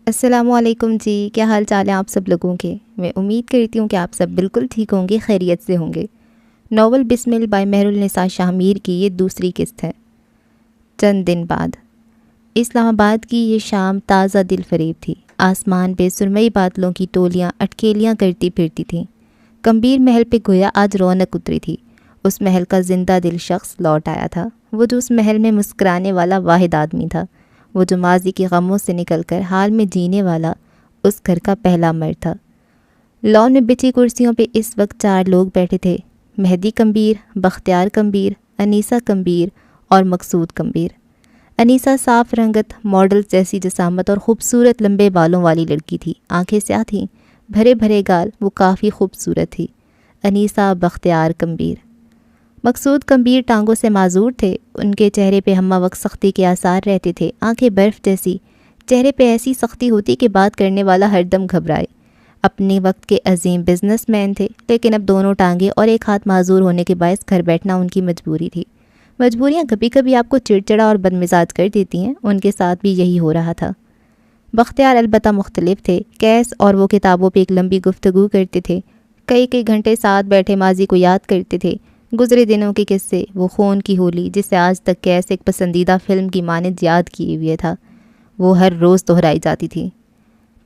السلام علیکم جی، کیا حال چال ہیں آپ سب لوگوں کے؟ میں امید کرتی ہوں کہ آپ سب بالکل ٹھیک ہوں گے، خیریت سے ہوں گے۔ ناول بسمل بائی مہر النساء شاہ میر کی یہ دوسری قسط ہے۔ چند دن بعد اسلام آباد کی یہ شام تازہ دل فریب تھی۔ آسمان پہ سرمئی بادلوں کی ٹولیاں اٹکیلیاں کرتی پھرتی تھیں۔ کمبیر محل پہ گویا آج رونق اتری تھی۔ اس محل کا زندہ دل شخص لوٹ آیا تھا، وہ جو اس محل میں مسکرانے والا واحد آدمی تھا، وہ جو ماضی کے غموں سے نکل کر حال میں جینے والا اس گھر کا پہلا مرد تھا۔ لان میں بچھی کرسیوں پہ اس وقت 4 لوگ بیٹھے تھے: مہدی کمبیر، بختیار کمبیر، انیسہ کمبیر اور مقصود کمبیر۔ انیسہ صاف رنگت، ماڈل جیسی جسامت اور خوبصورت لمبے بالوں والی لڑکی تھی۔ آنکھیں سیاہ تھیں، بھرے بھرے گال، وہ کافی خوبصورت تھی۔ انیسہ بختیار کمبیر۔ مقصود کمبیر ٹانگوں سے معذور تھے، ان کے چہرے پہ ہمہ وقت سختی کے آثار رہتے تھے، آنکھیں برف جیسی، چہرے پہ ایسی سختی ہوتی کہ بات کرنے والا ہر دم گھبرائے۔ اپنے وقت کے عظیم بزنس مین تھے، لیکن اب دونوں ٹانگیں اور ایک ہاتھ معذور ہونے کے باعث گھر بیٹھنا ان کی مجبوری تھی۔ مجبوریاں کبھی کبھی آپ کو چڑچڑا اور بدمزاج کر دیتی ہیں، ان کے ساتھ بھی یہی ہو رہا تھا۔ بختیار البتہ مختلف تھے۔ کیس اور وہ کتابوں پہ ایک لمبی گفتگو کرتے تھے، کئی گھنٹے ساتھ بیٹھے ماضی کو یاد کرتے تھے، گزرے دنوں کے قصے، وہ خون کی ہولی جسے آج تک کیس ایک پسندیدہ فلم کی مانند یاد کیے ہوئے تھا، وہ ہر روز دہرائی جاتی تھی۔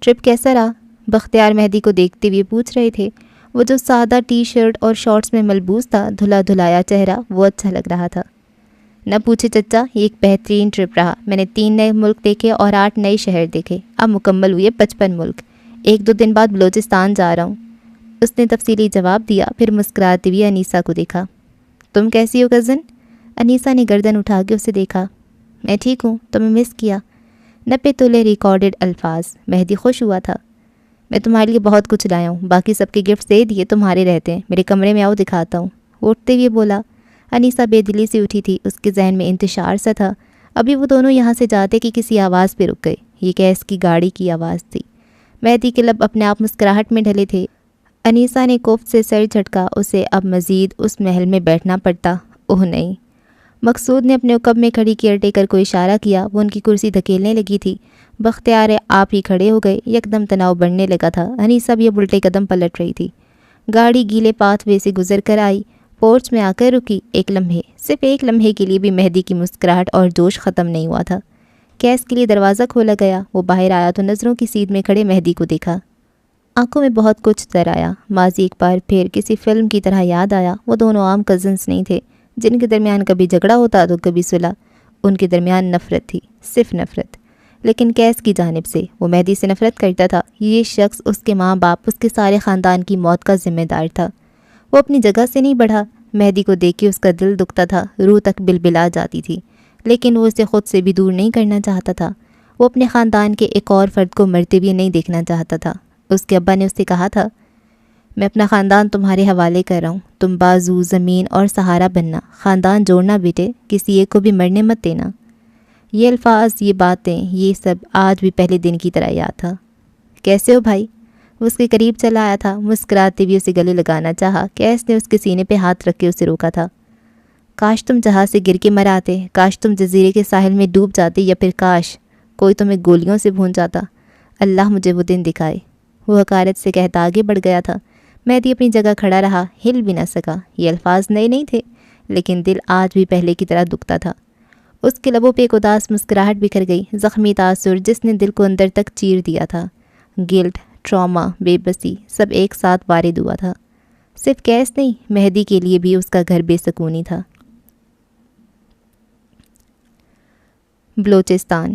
ٹرپ کیسا رہا؟ بختیار مہدی کو دیکھتے ہوئے پوچھ رہے تھے۔ وہ جو سادہ ٹی شرٹ اور شارٹس میں ملبوس تھا، دھلا دھلایا چہرہ، وہ اچھا لگ رہا تھا۔ نہ پوچھے چچا، یہ ایک بہترین ٹرپ رہا۔ میں نے 3 نئے ملک دیکھے اور 8 نئے شہر دیکھے، اب مکمل ہوئے 55 ملک۔ 1-2 دن بعد بلوچستان جا رہا ہوں، اس نے تفصیلی جواب دیا، پھر مسکراتے ہوئے انیسہ کو دیکھا۔ تم کیسی ہو کزن؟ انیسہ نے گردن اٹھا کے اسے دیکھا۔ میں ٹھیک ہوں، تمہیں مس کیا۔ 90 تولے ریکارڈڈ الفاظ۔ مہدی خوش ہوا تھا۔ میں تمہارے لیے بہت کچھ لایا ہوں، باقی سب کے گفٹس دے دیے، تمہارے رہتے ہیں، میرے کمرے میں آؤ دکھاتا ہوں۔ وہ اٹھتے ہوئے بولا۔ انیسہ بے دلی سے اٹھی تھی، اس کے ذہن میں انتشار سا تھا۔ ابھی وہ دونوں یہاں سے جاتے کہ کسی آواز پہ رک گئے۔ یہ کیس کی گاڑی کی آواز تھی۔ مہدی کے لب اپنے آپ مسکراہٹ میں ڈھلے تھے۔ انیسہ نے کوفت سے سر جھٹکا، اسے اب مزید اس محل میں بیٹھنا پڑتا۔ اوہ نہیں۔ مقصود نے اپنے عقب میں کھڑی کیئر ٹیکر کو اشارہ کیا، وہ ان کی کرسی دھکیلنے لگی تھی۔ بختیار آپ ہی کھڑے ہو گئے، یکدم تناؤ بڑھنے لگا تھا۔ انیسہ بھی اب الٹے قدم پلٹ رہی تھی۔ گاڑی گیلے پاتھ وے سے گزر کر آئی، پورچ میں آ کر رکی۔ ایک لمحے، صرف ایک لمحے کے لیے بھی مہدی کی مسکراہٹ اور جوش ختم نہیں ہوا تھا۔ کیس کے لیے دروازہ کھولا گیا، وہ باہر آیا تو نظروں کی سیدھ میں کھڑے مہدی کو دیکھا۔ آنکھوں میں بہت کچھ در آیا۔ ماضی ایک بار پھر کسی فلم کی طرح یاد آیا۔ وہ دونوں عام کزنس نہیں تھے جن کے درمیان کبھی جھگڑا ہوتا تو کبھی صلح۔ ان کے درمیان نفرت تھی، صرف نفرت۔ لیکن کیس کی جانب سے وہ مہدی سے نفرت کرتا تھا۔ یہ شخص اس کے ماں باپ، اس کے سارے خاندان کی موت کا ذمہ دار تھا۔ وہ اپنی جگہ سے نہیں بڑھا۔ مہدی کو دیکھ کے اس کا دل دکھتا تھا، روح تک بلبلا جاتی تھی، لیکن وہ اسے خود سے بھی دور نہیں کرنا چاہتا تھا۔ وہ اپنے خاندان کے ایک اور فرد کو مرتے ہوئے نہیں دیکھنا چاہتا تھا۔ اس کے ابا نے اس سے کہا تھا، میں اپنا خاندان تمہارے حوالے کر رہا ہوں، تم بازو، زمین اور سہارا بننا، خاندان جوڑنا بیٹے، کسی ایک کو بھی مرنے مت دینا۔ یہ الفاظ، یہ باتیں، یہ سب آج بھی پہلے دن کی طرح یاد تھا۔ کیسے ہو بھائی؟ وہ اس کے قریب چلا آیا تھا، مسکراتے ہوئے اسے گلے لگانا چاہا۔ کیس نے اس کے سینے پہ ہاتھ رکھ کے اسے روکا تھا۔ کاش تم جہاز سے گر کے مر آتے، کاش تم جزیرے کے ساحل میں ڈوب جاتے، یا پھر کاش کوئی تمہیں گولیوں سے بھون جاتا۔ اللہ مجھے وہ دن دکھائے۔ وہ حقارت سے کہتا آگے بڑھ گیا تھا۔ مہدی اپنی جگہ کھڑا رہا، ہل بھی نہ سکا۔ یہ الفاظ نئے نہیں تھے، لیکن دل آج بھی پہلے کی طرح دکھتا تھا۔ اس کے لبوں پہ ایک اداس مسکراہٹ بکھر گئی، زخمی تاثر جس نے دل کو اندر تک چیر دیا تھا۔ گلٹ، ٹراما، بے بسی، سب ایک ساتھ وارد ہوا تھا۔ صرف کیس نہیں، مہدی کے لیے بھی اس کا گھر بے سکونی تھا۔ بلوچستان۔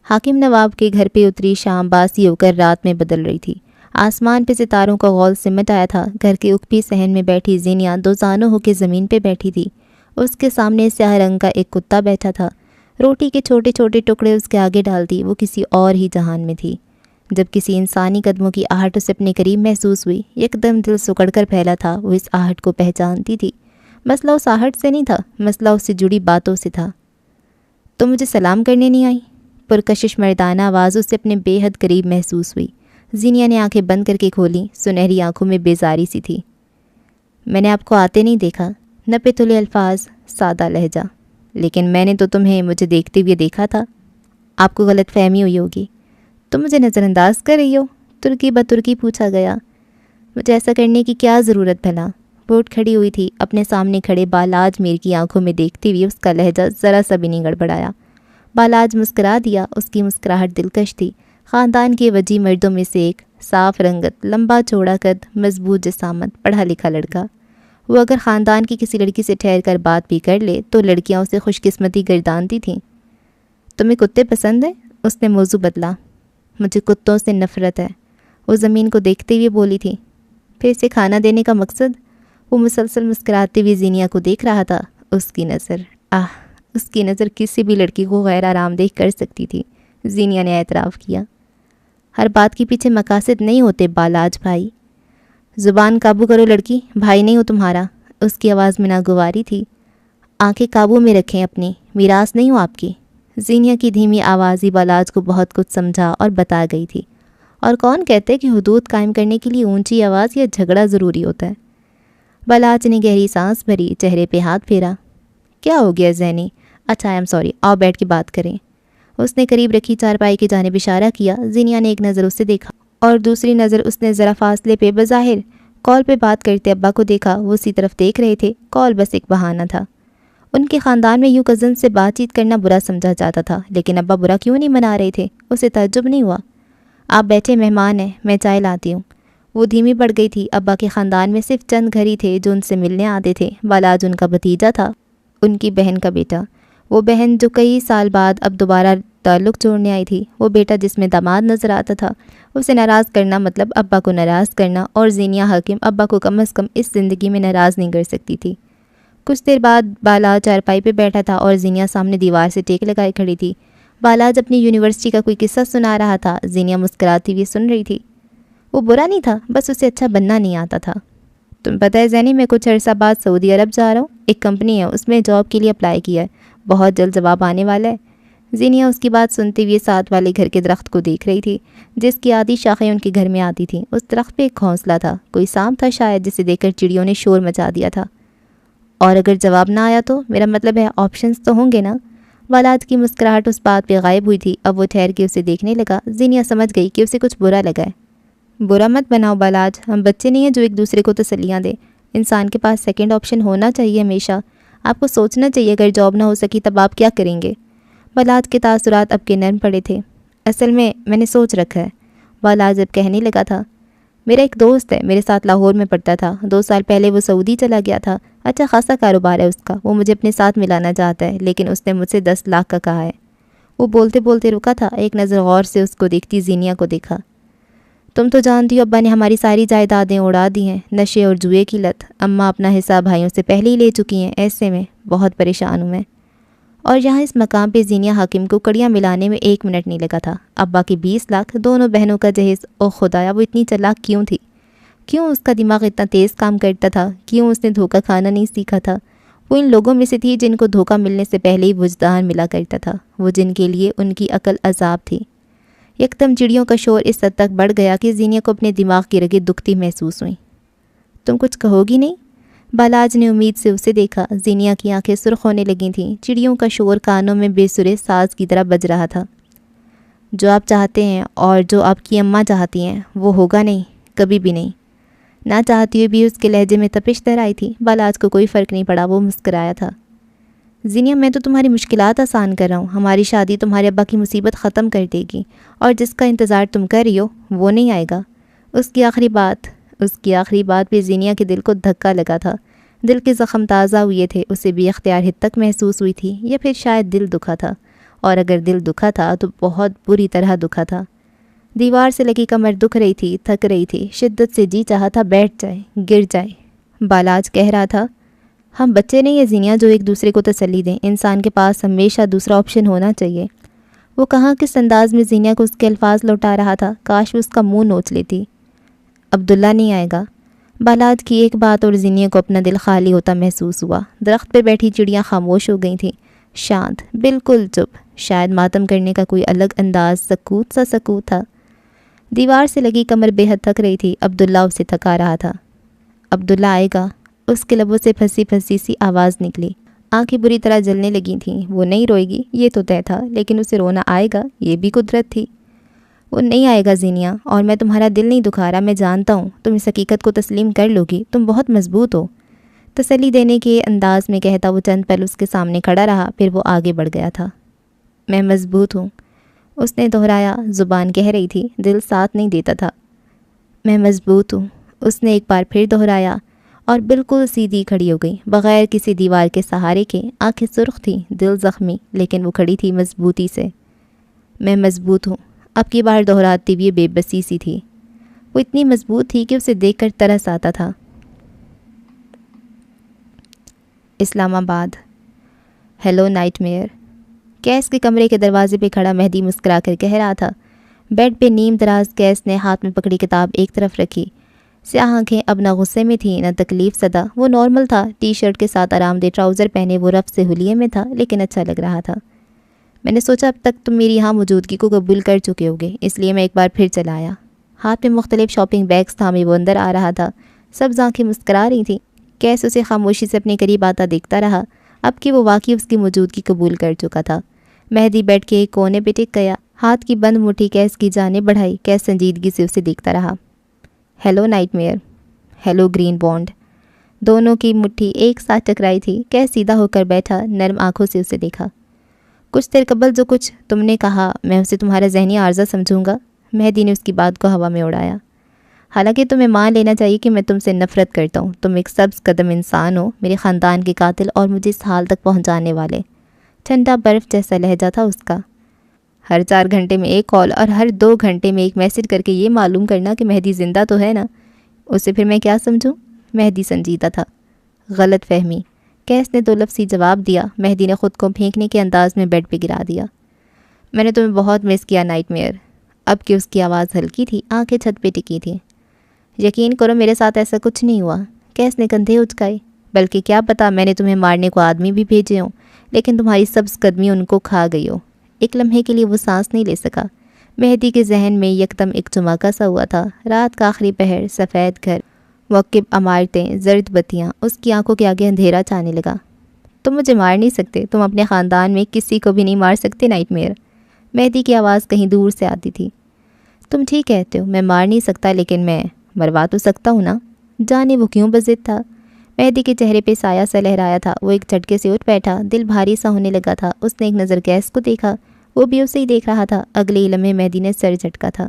حاکم نواب کے گھر پہ اتری شام باسی ہو کر رات میں بدل رہی تھی۔ آسمان پہ ستاروں کا غول سمٹ آیا تھا۔ گھر کے اوپری صحن میں بیٹھی زینیا 2 زانوں ہو کے زمین پہ بیٹھی تھی۔ اس کے سامنے سیاہ رنگ کا ایک کتا بیٹھا تھا۔ روٹی کے چھوٹے چھوٹے ٹکڑے اس کے آگے ڈالتی، وہ کسی اور ہی جہان میں تھی۔ جب کسی انسانی قدموں کی آہٹ اسے اپنے قریب محسوس ہوئی، یکدم دل سکڑ کر پھیلا تھا۔ وہ اس آہٹ کو پہچانتی تھی۔ مسئلہ اس آہٹ سے نہیں تھا، مسئلہ اس سے جڑی باتوں سے تھا۔ تم مجھے سلام کرنے نہیں آئی؟ پرکشش مردانہ آواز اس سے اپنے بے حد قریب محسوس ہوئی۔ زینیا نے آنکھیں بند کر کے کھولیں، سنہری آنکھوں میں بیزاری سی تھی۔ میں نے آپ کو آتے نہیں دیکھا۔ 90 تولے الفاظ، سادہ لہجہ۔ لیکن میں نے تو تمہیں مجھے دیکھتے ہوئے دیکھا تھا۔ آپ کو غلط فہمی ہوئی ہوگی۔ تم مجھے نظر انداز کر رہی ہو؟ ترکی بترکی پوچھا گیا۔ مجھے ایسا کرنے کی کیا ضرورت بھلا؟ وہ اٹھ کھڑی ہوئی تھی، اپنے سامنے کھڑے بالاج میر کی آنکھوں میں دیکھتے ہوئے اس کا لہجہ ذرا سا بھی نہیں گڑبڑایا۔ بالاج مسکرا دیا، اس کی مسکراہٹ دلکش تھی۔ خاندان کے وجی مردوں میں سے ایک، صاف رنگت، لمبا چوڑا قد، مضبوط جسامت، پڑھا لکھا لڑکا۔ وہ اگر خاندان کی کسی لڑکی سے ٹھہر کر بات بھی کر لے تو لڑکیاں اسے خوش قسمتی گردانتی تھیں۔ تمہیں کتے پسند ہیں؟ اس نے موضوع بدلا۔ مجھے کتوں سے نفرت ہے، وہ زمین کو دیکھتے ہوئے بولی تھی۔ پھر اسے کھانا دینے کا مقصد؟ وہ مسلسل مسکراتے ہوئے زینیا کو دیکھ رہا تھا۔ اس کی نظر کسی بھی لڑکی کو غیر آرام دہ کر سکتی تھی۔ زینیا نے اعتراف کیا۔ ہر بات کے پیچھے مقاصد نہیں ہوتے بالاج بھائی۔ زبان قابو کرو لڑکی، بھائی نہیں ہو تمہارا۔ اس کی آواز میں ناگواری تھی۔ آنکھیں قابو میں رکھیں اپنی، میراث نہیں ہو آپ کی۔ زینیا کی دھیمی آواز ہی بالاج کو بہت کچھ سمجھا اور بتا گئی تھی۔ اور کون کہتے کہ حدود قائم کرنے کے لیے اونچی آواز یا جھگڑا ضروری ہوتا ہے؟ بالاج نے گہری سانس بھری، چہرے پہ ہاتھ پھیرا۔ کیا ہو گیا زینی؟ اچھا، آئی ایم سوری، آؤ بیٹھ کے بات کریں۔ اس نے قریب رکھی چارپائی کی جانب اشارہ کیا۔ زینیا نے ایک نظر اسے دیکھا اور دوسری نظر اس نے ذرا فاصلے پہ بظاہر کال پہ بات کرتے ابا کو دیکھا۔ وہ اسی طرف دیکھ رہے تھے۔ کال بس ایک بہانہ تھا۔ ان کے خاندان میں یوں کزن سے بات چیت کرنا برا سمجھا جاتا تھا، لیکن ابا برا کیوں نہیں منا رہے تھے؟ اسے تعجب نہیں ہوا۔ آپ بیٹھے، مہمان ہیں، میں چائے لاتی ہوں۔ وہ دھیمی پڑ گئی تھی۔ ابا کے خاندان میں صرف چند گھر ہی تھے جو ان سے ملنے آتے تھے۔ بالاج ان کا بھتیجا تھا، ان کی بہن کا بیٹا۔ وہ بہن جو کئی سال بعد اب دوبارہ تعلق جوڑنے آئی تھی، وہ بیٹا جس میں داماد نظر آتا تھا۔ اسے ناراض کرنا مطلب ابا کو ناراض کرنا، اور زینیا حاکم ابا کو کم از کم اس زندگی میں ناراض نہیں کر سکتی تھی۔ کچھ دیر بعد بالاج چارپائی پہ بیٹھا تھا اور زینیا سامنے دیوار سے ٹیک لگائے کھڑی تھی۔ بالاج اپنی یونیورسٹی کا کوئی قصہ سنا رہا تھا۔ زینیا مسکراتی ہوئی سن رہی تھی۔ وہ برا نہیں تھا، بس اسے اچھا بننا نہیں آتا تھا۔ تم پتہ ہے زینی، میں کچھ عرصہ بعد سعودی عرب جا رہا ہوں۔ ایک کمپنی ہے، اس میں جاب کے لیے اپلائی کیا ہے، بہت جلد جواب آنے والا ہے۔ زینیا اس کی بات سنتے ہوئے ساتھ والے گھر کے درخت کو دیکھ رہی تھی، جس کی آدھی شاخیں ان کے گھر میں آتی تھیں۔ اس درخت پہ ایک گھونسلہ تھا، کوئی سانپ تھا شاید، جسے دیکھ کر چڑیوں نے شور مچا دیا تھا۔ اور اگر جواب نہ آیا تو؟ میرا مطلب ہے آپشنز تو ہوں گے نا؟ بالاج کی مسکراہٹ اس بات پہ غائب ہوئی تھی۔ اب وہ ٹھہر کے اسے دیکھنے لگا۔ زینیا سمجھ گئی کہ اسے کچھ برا لگا ہے۔ برا مت بناؤ بالاج، ہم بچے نہیں ہیں جو ایک دوسرے کو تسلیاں دیں۔ انسان کے پاس سیکنڈ آپشن ہونا چاہیے ہمیشہ۔ آپ کو سوچنا چاہیے اگر جاب نہ ہو سکی تب آپ کیا کریں گے؟ بالاج کے تاثرات اب کے نرم پڑے تھے۔ اصل میں نے سوچ رکھا ہے، بالاج اب کہنے لگا تھا۔ میرا ایک دوست ہے، میرے ساتھ لاہور میں پڑھتا تھا، 2 سال پہلے وہ سعودی چلا گیا تھا۔ اچھا خاصا کاروبار ہے اس کا، وہ مجھے اپنے ساتھ ملانا چاہتا ہے، لیکن اس نے مجھ سے 10 لاکھ کا کہا ہے۔ وہ بولتے بولتے رکا تھا، ایک نظر غور سے اس کو دیکھتی زینیا کو دیکھا۔ تم تو جانتی ہو ابا نے ہماری ساری جائیدادیں اڑا دی ہیں، نشے اور جوئے کی لت۔ اماں اپنا حصہ بھائیوں سے پہلے ہی لے چکی ہیں، ایسے میں بہت پریشان ہوں میں۔ اور یہاں اس مقام پہ زینیا حاکم کو کڑیاں ملانے میں 1 منٹ نہیں لگا تھا۔ ابا کے 20 لاکھ، دونوں بہنوں کا جہیز، او خدایا وہ اتنی چلاک کیوں تھی؟ کیوں اس کا دماغ اتنا تیز کام کرتا تھا؟ کیوں اس نے دھوکہ کھانا نہیں سیکھا تھا؟ وہ ان لوگوں میں سے تھی جن کو دھوکہ ملنے سے پہلے ہی وجدان ملا کرتا تھا، وہ جن کے لیے ان کی عقل عذاب تھی۔ یکدم چڑیوں کا شور اس حد تک بڑھ گیا کہ زینیا کو اپنے دماغ کی رگیں دکھتی محسوس ہوئیں۔ تم کچھ کہو گی نہیں؟ بالاج نے امید سے اسے دیکھا۔ زینیا کی آنکھیں سرخ ہونے لگی تھیں۔ چڑیوں کا شور کانوں میں بے سرے ساز کی طرح بج رہا تھا۔ جو آپ چاہتے ہیں اور جو آپ کی اماں چاہتی ہیں وہ ہوگا نہیں، کبھی بھی نہیں۔ نہ چاہتی ہوئی بھی اس کے لہجے میں تپش در آئی تھی۔ بالاج کو کوئی فرق نہیں پڑا، وہ مسکرایا تھا۔ زینیا میں تو تمہاری مشکلات آسان کر رہا ہوں، ہماری شادی تمہارے ابا کی مصیبت ختم کر دے گی، اور جس کا انتظار تم کر رہی ہو وہ نہیں آئے گا۔ اس کی آخری بات پہ زینیا کے دل کو دھکا لگا تھا۔ دل کے زخم تازہ ہوئے تھے، اسے بھی اختیار حد تک محسوس ہوئی تھی، یا پھر شاید دل دکھا تھا، اور اگر دل دکھا تھا تو بہت بری طرح دکھا تھا۔ دیوار سے لگی کمر دکھ رہی تھی، تھک رہی تھی، شدت سے جی چاہا تھا بیٹھ جائے، گر جائے۔ بالاج کہہ رہا تھا، ہم بچے نہیں ہیں زینیا جو ایک دوسرے کو تسلی دیں، انسان کے پاس ہمیشہ دوسرا آپشن ہونا چاہیے۔ وہ کہاں کس انداز میں زینیا کو اس کے الفاظ لوٹا رہا تھا، کاش وہ اس کا منہ نوچ لیتی۔ عبداللہ نہیں آئے گا۔ بالاج کی ایک بات اور زینیا کو اپنا دل خالی ہوتا محسوس ہوا۔ درخت پہ بیٹھی چڑیاں خاموش ہو گئی تھیں، شانت، بالکل چپ، شاید ماتم کرنے کا کوئی الگ انداز، سکوت سا سکوت تھا۔ دیوار سے لگی کمر بے حد تھک رہی تھی، عبداللہ اسے تھکا رہا تھا۔ عبداللہ آئے گا، اس کے لبوں سے پھنسی پھنسی سی آواز نکلی۔ آنکھیں بری طرح جلنے لگی تھیں۔ وہ نہیں روئے گی یہ تو طے تھا، لیکن اسے رونا آئے گا یہ بھی قدرت تھی۔ وہ نہیں آئے گا زینیا، اور میں تمہارا دل نہیں دکھا رہا، میں جانتا ہوں تم اس حقیقت کو تسلیم کر لو گی، تم بہت مضبوط ہو۔ تسلی دینے کے انداز میں کہتا وہ چند پل اس کے سامنے کھڑا رہا، پھر وہ آگے بڑھ گیا تھا۔ میں مضبوط ہوں، اس نے دہرایا، زبان کہہ رہی تھی، دل ساتھ نہیں دیتا تھا۔ میں مضبوط ہوں، اس نے ایک بار پھر دہرایا، اور بالکل سیدھی کھڑی ہو گئی، بغیر کسی دیوار کے سہارے کے۔ آنکھیں سرخ تھیں، دل زخمی، لیکن وہ کھڑی تھی مضبوطی سے۔ میں مضبوط ہوں، اب کی بار دہراتی ہوئی بے بسی سی تھی۔ وہ اتنی مضبوط تھی کہ اسے دیکھ کر ترس آتا تھا۔ اسلام آباد۔ Hello night mayor. کیس کے کمرے کے دروازے پہ کھڑا مہدی مسکرا کر کہہ رہا تھا۔ بیڈ پہ نیم دراز کیس نے ہاتھ میں پکڑی کتاب ایک طرف رکھی۔ سیاہ آنکھیں اب نہ غصے میں تھیں نہ تکلیف زدہ، وہ نارمل تھا، ٹی شرٹ کے ساتھ آرام دہ ٹراؤزر پہنے وہ رف سے حلیے میں تھا، لیکن اچھا لگ رہا تھا۔ میں نے سوچا اب تک تم میری یہاں موجودگی کو قبول کر چکے ہوگے، اس لیے میں ایک بار پھر چلا آیا۔ ہاتھ میں مختلف شاپنگ بیگز تھامے وہ اندر آ رہا تھا۔ سب آنکھیں مسکرا رہی تھیں۔ کیس اسے خاموشی سے اپنے قریب آتا دیکھتا رہا، اب کہ وہ واقعی اس کی موجودگی قبول کر چکا تھا۔ مہدی بیٹھ کے ایک کونے پہ ٹک گیا، ہاتھ کی بند مٹھی کیس کی جانب بڑھائی۔ کیس سنجیدگی سے اسے دیکھتا رہا۔ Hello nightmare. Hello green bond. دونوں کی مٹھی ایک ساتھ ٹکرائی تھی۔ کیس سیدھا ہو کر بیٹھا، نرم آنکھوں سے اسے دیکھا۔ کچھ دیر قبل جو کچھ تم نے کہا، میں اسے تمہارا ذہنی عارضہ سمجھوں گا؟ مہدی نے اس کی بات کو ہوا میں اڑایا۔ حالانکہ تمہیں مان لینا چاہیے کہ میں تم سے نفرت کرتا ہوں، تم ایک سبز قدم انسان ہو، میرے خاندان کے قاتل اور مجھے اس حال تک پہنچانے والے۔ ٹھنڈا برف جیسا لہجہ تھا اس کا۔ ہر 4 گھنٹے میں ایک کال اور ہر 2 گھنٹے میں ایک میسج کر کے یہ معلوم کرنا کہ مہدی زندہ تو ہے نا، اسے پھر میں کیا سمجھوں؟ مہدی سنجیدہ تھا۔ غلط فہمی، کیس نے 2 لفظی جواب دیا۔ مہدی نے خود کو پھینکنے کے انداز میں بیڈ پہ گرا دیا۔ میں نے تمہیں بہت مس کیا نائٹ میئر۔ اب کہ اس کی آواز ہلکی تھی، آنکھیں چھت پہ ٹکی تھیں۔ یقین کرو میرے ساتھ ایسا کچھ نہیں ہوا۔ کیس نے کندھے اچکائے۔ بلکہ کیا پتا میں نے تمہیں مارنے کو آدمی بھی بھیجے ہوں، لیکن تمہاری سبز قدمی ان کو کھا گئی ہو۔ ایک لمحے کے لیے وہ سانس نہیں لے سکا۔ مہدی کے ذہن میں یکدم ایک چماکا سا ہوا تھا۔ رات کا آخری پہر، سفید گھر، موقب عمارتیں، زرد بتیاں، اس کی آنکھوں کے آگے اندھیرا چھانے لگا۔ تم مجھے مار نہیں سکتے، تم اپنے خاندان میں کسی کو بھی نہیں مار سکتے نائٹ میئر۔ مہدی کی آواز کہیں دور سے آتی تھی۔ تم ٹھیک کہتے ہو، میں مار نہیں سکتا، لیکن میں مروا تو سکتا ہوں نا۔ جانے وہ کیوں بضد تھا۔ مہدی کے چہرے پہ سایہ سا لہرایا تھا۔ وہ ایک جھٹکے سے اٹھ بیٹھا، دل بھاری سا ہونے لگا تھا۔ اس نے ایک نظر کیس کو دیکھا، وہ بھی اسے ہی دیکھ رہا تھا۔ اگلے ہی لمحے مہدی نے سر جھٹکا تھا۔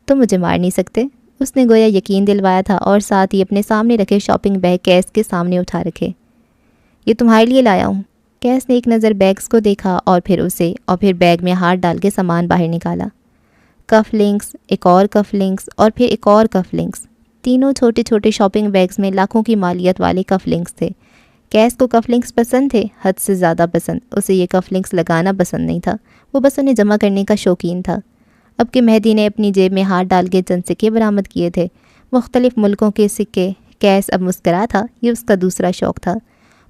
تم مجھے مار نہیں سکتے، اس نے گویا یقین دلوایا تھا، اور ساتھ ہی اپنے سامنے رکھے شاپنگ بیگ کیس کے سامنے اٹھا رکھے۔ یہ تمہارے لیے لایا ہوں۔ کیس نے ایک نظر بیگز کو دیکھا، اور پھر اسے، اور پھر بیگ میں ہاتھ ڈال کے سامان باہر نکالا۔ کف لنکس، ایک اور کف لنکس، اور پھر ایک اور کف لنکس۔ تینوں چھوٹے چھوٹے شاپنگ بیگز میں لاکھوں کی مالیت والے کف لنکس تھے۔ کیس کو کف لنکس پسند تھے، حد سے زیادہ پسند۔ اسے یہ کف لنکس لگانا پسند نہیں تھا، وہ بس انہیں جمع کرنے کا شوقین تھا۔ اب کہ مہدی نے اپنی جیب میں ہاتھ ڈال کے چند سکے برآمد کیے تھے، مختلف ملکوں کے سکے۔ کیس اب مسکرا تھا، یہ اس کا دوسرا شوق تھا،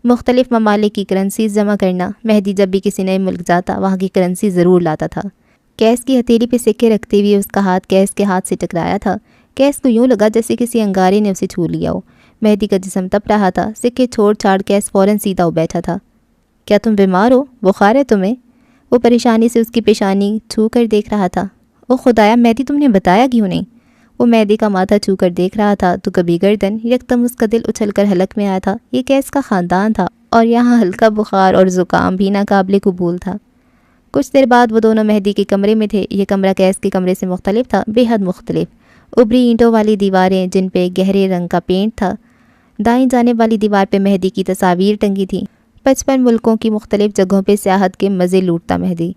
مختلف ممالک کی کرنسیز جمع کرنا۔ مہدی جب بھی کسی نئے ملک جاتا، وہاں کی کرنسی ضرور لاتا تھا۔ کیس کی ہتھیلی پہ سکے رکھتے ہوئے اس کا ہاتھ کیس کے ہاتھ سے ٹکرایا تھا۔ کیس کو یوں لگا جیسے کسی انگارے نے اسے چھو لیا ہو۔ مہدی کا جسم تپ رہا تھا، سکے چھوڑ چھاڑ کیس فوراً سیدھا ہو بیٹھا تھا۔ کیا تم بیمار ہو؟ بخار ہے تمہیں؟ وہ پریشانی سے اس کی پیشانی چھو کر دیکھ رہا تھا۔ او خدایا، مہدی تم نے بتایا کیوں نہیں؟ وہ مہدی کا ماتھا چھو کر دیکھ رہا تھا تو کبھی گردن، یکدم اس کا دل اچھل کر حلق میں آیا تھا۔ یہ کیس کا خاندان تھا، اور یہاں ہلکا بخار اور زکام بھی ناقابل قبول تھا۔ کچھ دیر بعد وہ دونوں مہدی کے کمرے میں تھے۔ یہ کمرہ کیس کے کمرے سے مختلف تھا، بے حد مختلف۔ ابری اینٹوں والی دیواریں جن پہ گہرے رنگ کا پینٹ تھا۔ دائیں جانب والی دیوار پہ مہدی کی تصاویر ٹنگی تھیں۔ 55 ملکوں کی مختلف جگہوں پہ سیاحت کے مزے لوٹتا مہدی۔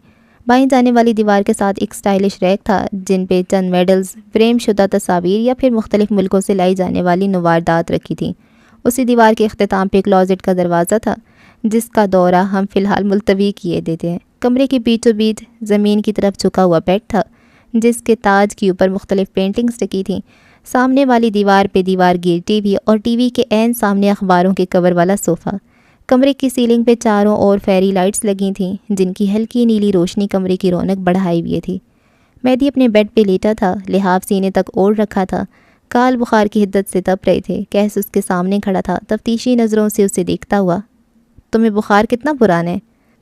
بائیں جانے والی دیوار کے ساتھ ایک سٹائلش ریک تھا جن پہ چند میڈلز، فریم شدہ تصاویر یا پھر مختلف ملکوں سے لائی جانے والی نواردات رکھی تھیں۔ اسی دیوار کے اختتام پہ کلازٹ کا دروازہ تھا جس کا دورہ ہم فی الحال ملتوی کیے دیتے ہیں۔ کمرے کے بیچوں بیچ زمین کی طرف جھکا ہوا بیڈ تھا جس کے تاج کے اوپر مختلف پینٹنگز رکھی تھیں۔ سامنے والی دیوار پہ دیوار گیر ٹی وی، اور ٹی وی کے عین سامنے اخباروں کے کور والا صوفہ۔ کمرے کی سیلنگ پہ چاروں اور فیری لائٹس لگی تھیں جن کی ہلکی نیلی روشنی کمرے کی رونق بڑھائے ہوئے تھی۔ مہدی اپنے بیڈ پہ لیٹا تھا، لحاف سینے تک اوڑھ رکھا تھا۔ کال بخار کی حدت سے تپ رہے تھے۔ کیس اس کے سامنے کھڑا تھا، تفتیشی نظروں سے اسے دیکھتا ہوا۔ تمہیں بخار کتنا پرانا ہے؟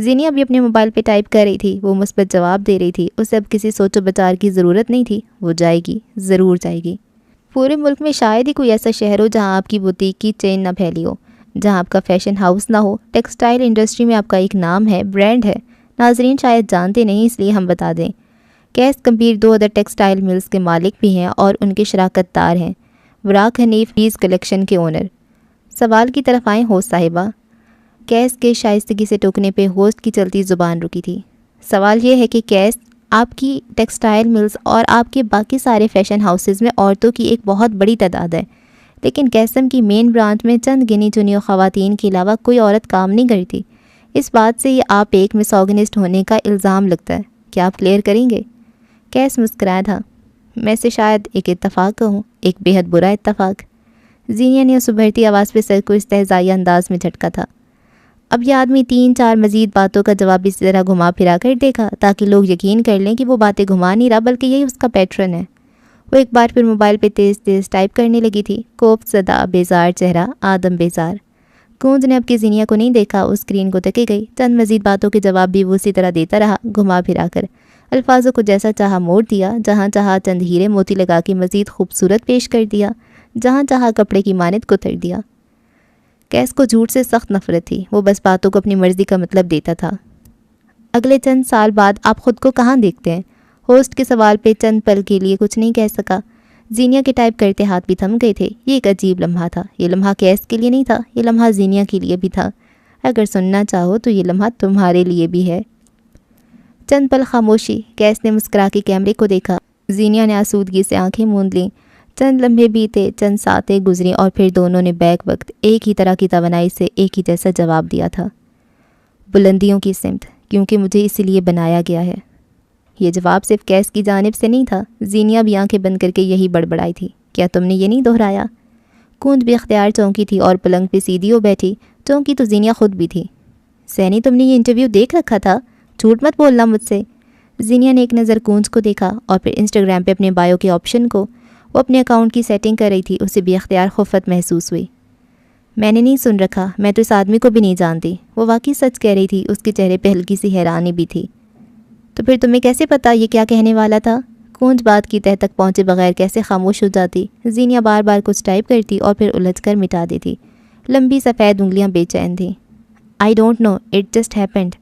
زینیا بھی اپنے موبائل پہ ٹائپ کر رہی تھی، وہ مثبت جواب دے رہی تھی۔ اسے اب کسی سوچ و بچار کی ضرورت نہیں تھی، وہ جائے گی، ضرور جائے گی۔ پورے ملک میں شاید ہی کوئی ایسا شہر ہو جہاں آپ کی بوتیک کی چین نہ پھیلی ہو، جہاں آپ کا فیشن ہاؤس نہ ہو، ٹیکسٹائل انڈسٹری میں آپ کا ایک نام ہے، برانڈ ہے۔ ناظرین شاید جانتے نہیں، اس لیے ہم بتا دیں۔ Case compare 2 other textile mills کے مالک بھی ہیں اور ان کے شراکت دار ہیں، وراق حنیف بیز کلیکشن کے اونر۔ سوال کی طرف آئیں ہوسٹ صاحبہ۔ کیس کے شائستگی سے ٹوکنے پہ ہوسٹ کی چلتی زبان رکی تھی۔ سوال یہ ہے کہ کیس، آپ کی ٹیکسٹائل ملز اور آپ کے باقی سارے فیشن ہاؤسز میں عورتوں کی ایک بہت بڑی تعداد ہے، لیکن کیسم کی مین برانچ میں چند گنی چنی خواتین کے علاوہ کوئی عورت کام نہیں کرتی۔ اس بات سے یہ آپ ایک مسوگنسٹ ہونے کا الزام لگتا ہے، کیا آپ کلیئر کریں گے؟ کیس مسکرایا تھا۔ میں سے شاید ایک اتفاق کہوں، ایک بے حد برا اتفاق۔ زینیا نے اس ابھرتی آواز پہ سر کو استہزائی انداز میں جھٹکا تھا۔ اب یہ آدمی 3-4 مزید باتوں کا جواب اس طرح گھما پھرا کر دیکھا تاکہ لوگ یقین کر لیں کہ وہ باتیں گھما نہیں رہا بلکہ یہی اس کا پیٹرن ہے۔ وہ ایک بار پھر موبائل پہ تیز تیز ٹائپ کرنے لگی تھی۔ کوفت زدہ بیزار چہرہ، آدم بیزار۔ کونج نے اب کی زینیا کو نہیں دیکھا، اس اسکرین کو تکے گئی۔ چند مزید باتوں کے جواب بھی وہ اسی طرح دیتا رہا، گھما پھرا کر۔ الفاظوں کو جیسا چاہا موڑ دیا، جہاں چاہا چند ہیرے موتی لگا کے مزید خوبصورت پیش کر دیا، جہاں چاہا کپڑے کی مانند کتر دیا۔ کیس کو جھوٹ سے سخت نفرت تھی، وہ بس باتوں کو اپنی مرضی کا مطلب دیتا تھا۔ اگلے چند سال بعد آپ خود کو کہاں دیکھتے ہیں؟ ہوسٹ کے سوال پہ چند پل کے لیے کچھ نہیں کہہ سکا۔ زینیا کے ٹائپ کرتے ہاتھ بھی تھم گئے تھے۔ یہ ایک عجیب لمحہ تھا۔ یہ لمحہ کیس کے لیے نہیں تھا، یہ لمحہ زینیا کے لیے بھی تھا۔ اگر سننا چاہو تو یہ لمحہ تمہارے لیے بھی ہے۔ چند پل خاموشی۔ کیس نے مسکرا کے کیمرے کو دیکھا۔ زینیا نے آسودگی سے آنکھیں موند لیں۔ چند لمحے بیتے، چند ساتیں گزری اور پھر دونوں نے بیک وقت ایک ہی طرح کی توانائی سے ایک ہی جیسا جواب دیا تھا۔ بلندیوں کی سمت، کیونکہ مجھے اسی لیے بنایا گیا ہے۔ یہ جواب صرف کیس کی جانب سے نہیں تھا، زینیا بھی آنکھیں بند کر کے یہی بڑبڑائی تھی۔ کیا تم نے یہ نہیں دہرایا؟ کونج بھی اختیار چونکی تھی اور پلنگ پہ سیدھی ہو بیٹھی۔ چونکی تو زینیا خود بھی تھی۔ سینی، تم نے یہ انٹرویو دیکھ رکھا تھا؟ جھوٹ مت بولنا مجھ سے۔ زینیا نے ایک نظر کونج کو دیکھا اور پھر انسٹاگرام پہ اپنے بایو کے آپشن کو۔ وہ اپنے اکاؤنٹ کی سیٹنگ کر رہی تھی، اسے بھی اختیار خفت محسوس ہوئی۔ میں نے نہیں سن رکھا، میں تو اس آدمی کو بھی نہیں جانتی۔ وہ واقعی سچ کہہ رہی تھی، اس کے چہرے پہ ہلکی سی حیرانی بھی تھی۔ تو پھر تمہیں کیسے پتا یہ کیا کہنے والا تھا؟ کونج بات کی تہہ تک پہنچے بغیر کیسے خاموش ہو جاتی؟ زینیا بار بار کچھ ٹائپ کرتی اور پھر الجھ کر مٹا دیتی۔ لمبی سفید انگلیاں بے چین تھیں۔ I don't know, it just happened.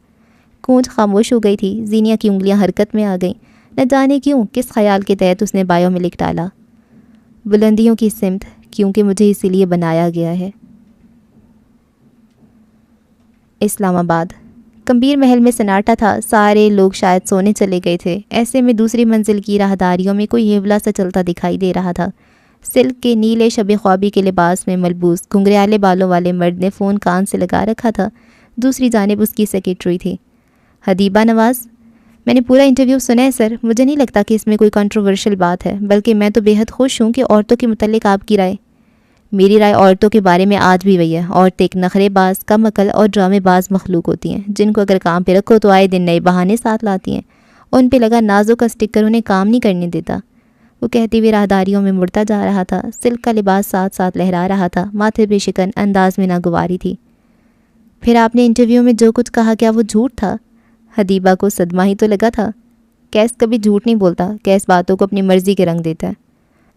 کونج خاموش ہو گئی تھی۔ زینیا کی انگلیاں حرکت میں آ گئیں۔ نہ جانے کیوں، کس خیال کے تحت اس نے بایو میں لکھ ڈالا، بلندیوں کی سمت، کیونکہ مجھے اسی لیے بنایا گیا ہے۔ اسلام آباد۔ کمبیر محل میں سناٹا تھا، سارے لوگ شاید سونے چلے گئے تھے۔ ایسے میں دوسری منزل کی راہداریوں میں کوئی ہیولا سا چلتا دکھائی دے رہا تھا۔ سلک کے نیلے شب خوابی کے لباس میں ملبوس گھنگریالے بالوں والے مرد نے فون کان سے لگا رکھا تھا۔ دوسری جانب اس کی سیکریٹری تھی، حدیبہ نواز۔ میں نے پورا انٹرویو سنا ہے سر، مجھے نہیں لگتا کہ اس میں کوئی کنٹروورشل بات ہے، بلکہ میں تو بے حد خوش ہوں کہ عورتوں کے متعلق آپ کی رائے۔ میری رائے عورتوں کے بارے میں آج بھی وہی ہے، عورتیں ایک نخرے باز، کم عقل اور ڈرامے باز مخلوق ہوتی ہیں، جن کو اگر کام پہ رکھو تو آئے دن نئے بہانے ساتھ لاتی ہیں۔ ان پہ لگا نازوں کا سٹکر انہیں کام نہیں کرنے دیتا۔ وہ کہتے ہوئے راہداریوں میں مڑتا جا رہا تھا۔ سلک کا لباس ساتھ ساتھ لہرا رہا تھا، ماتھے پہ شکن، انداز میں ناگواری تھی۔ پھر آپ نے انٹرویو میں جو کچھ کہا کیا وہ جھوٹ تھا؟ حدیبہ کو صدمہ ہی تو لگا تھا۔ کیس کبھی جھوٹ نہیں بولتا، کیس باتوں کو اپنی مرضی کے رنگ دیتا ہے۔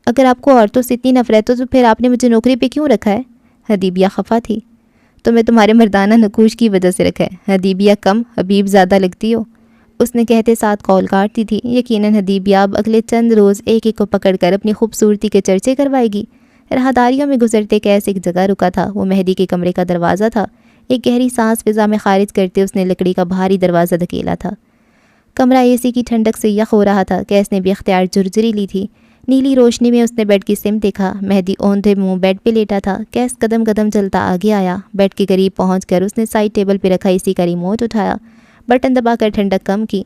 اگر آپ کو عورتوں سے اتنی نفرت ہو تو پھر آپ نے مجھے نوکری پہ کیوں رکھا ہے؟ حدیبیہ خفا تھی۔ تو میں تمہارے مردانہ نقوش کی وجہ سے رکھا ہے۔ حدیبیہ کم حبیب زیادہ لگتی ہو، اس نے کہتے ساتھ کال کاٹتی تھی۔ یقیناً حدیبیہ اب اگلے چند روز ایک ایک کو پکڑ کر اپنی خوبصورتی کے چرچے کروائے گی۔ راہداریوں میں گزرتے کیس ایک جگہ رکا تھا، وہ مہدی کے کمرے کا دروازہ تھا۔ ایک گہری سانس فضا میں خارج کرتے اس نے لکڑی کا بھاری دروازہ دھکیلا تھا۔ کمرہ اے سی کی ٹھنڈک سے یخ ہو رہا تھا۔ کیس نے بھی اختیار جرجری لی تھی۔ نیلی روشنی میں اس نے بیڈ کی سمت دیکھا۔ مہدی اوندھے منہ بیڈ پہ لیٹا تھا۔ کیس قدم قدم چلتا آگے آیا۔ بیڈ کے قریب پہنچ کر اس نے سائڈ ٹیبل پہ رکھا اے سی کا ریموٹ اٹھایا، بٹن دبا کر ٹھنڈک کم کی۔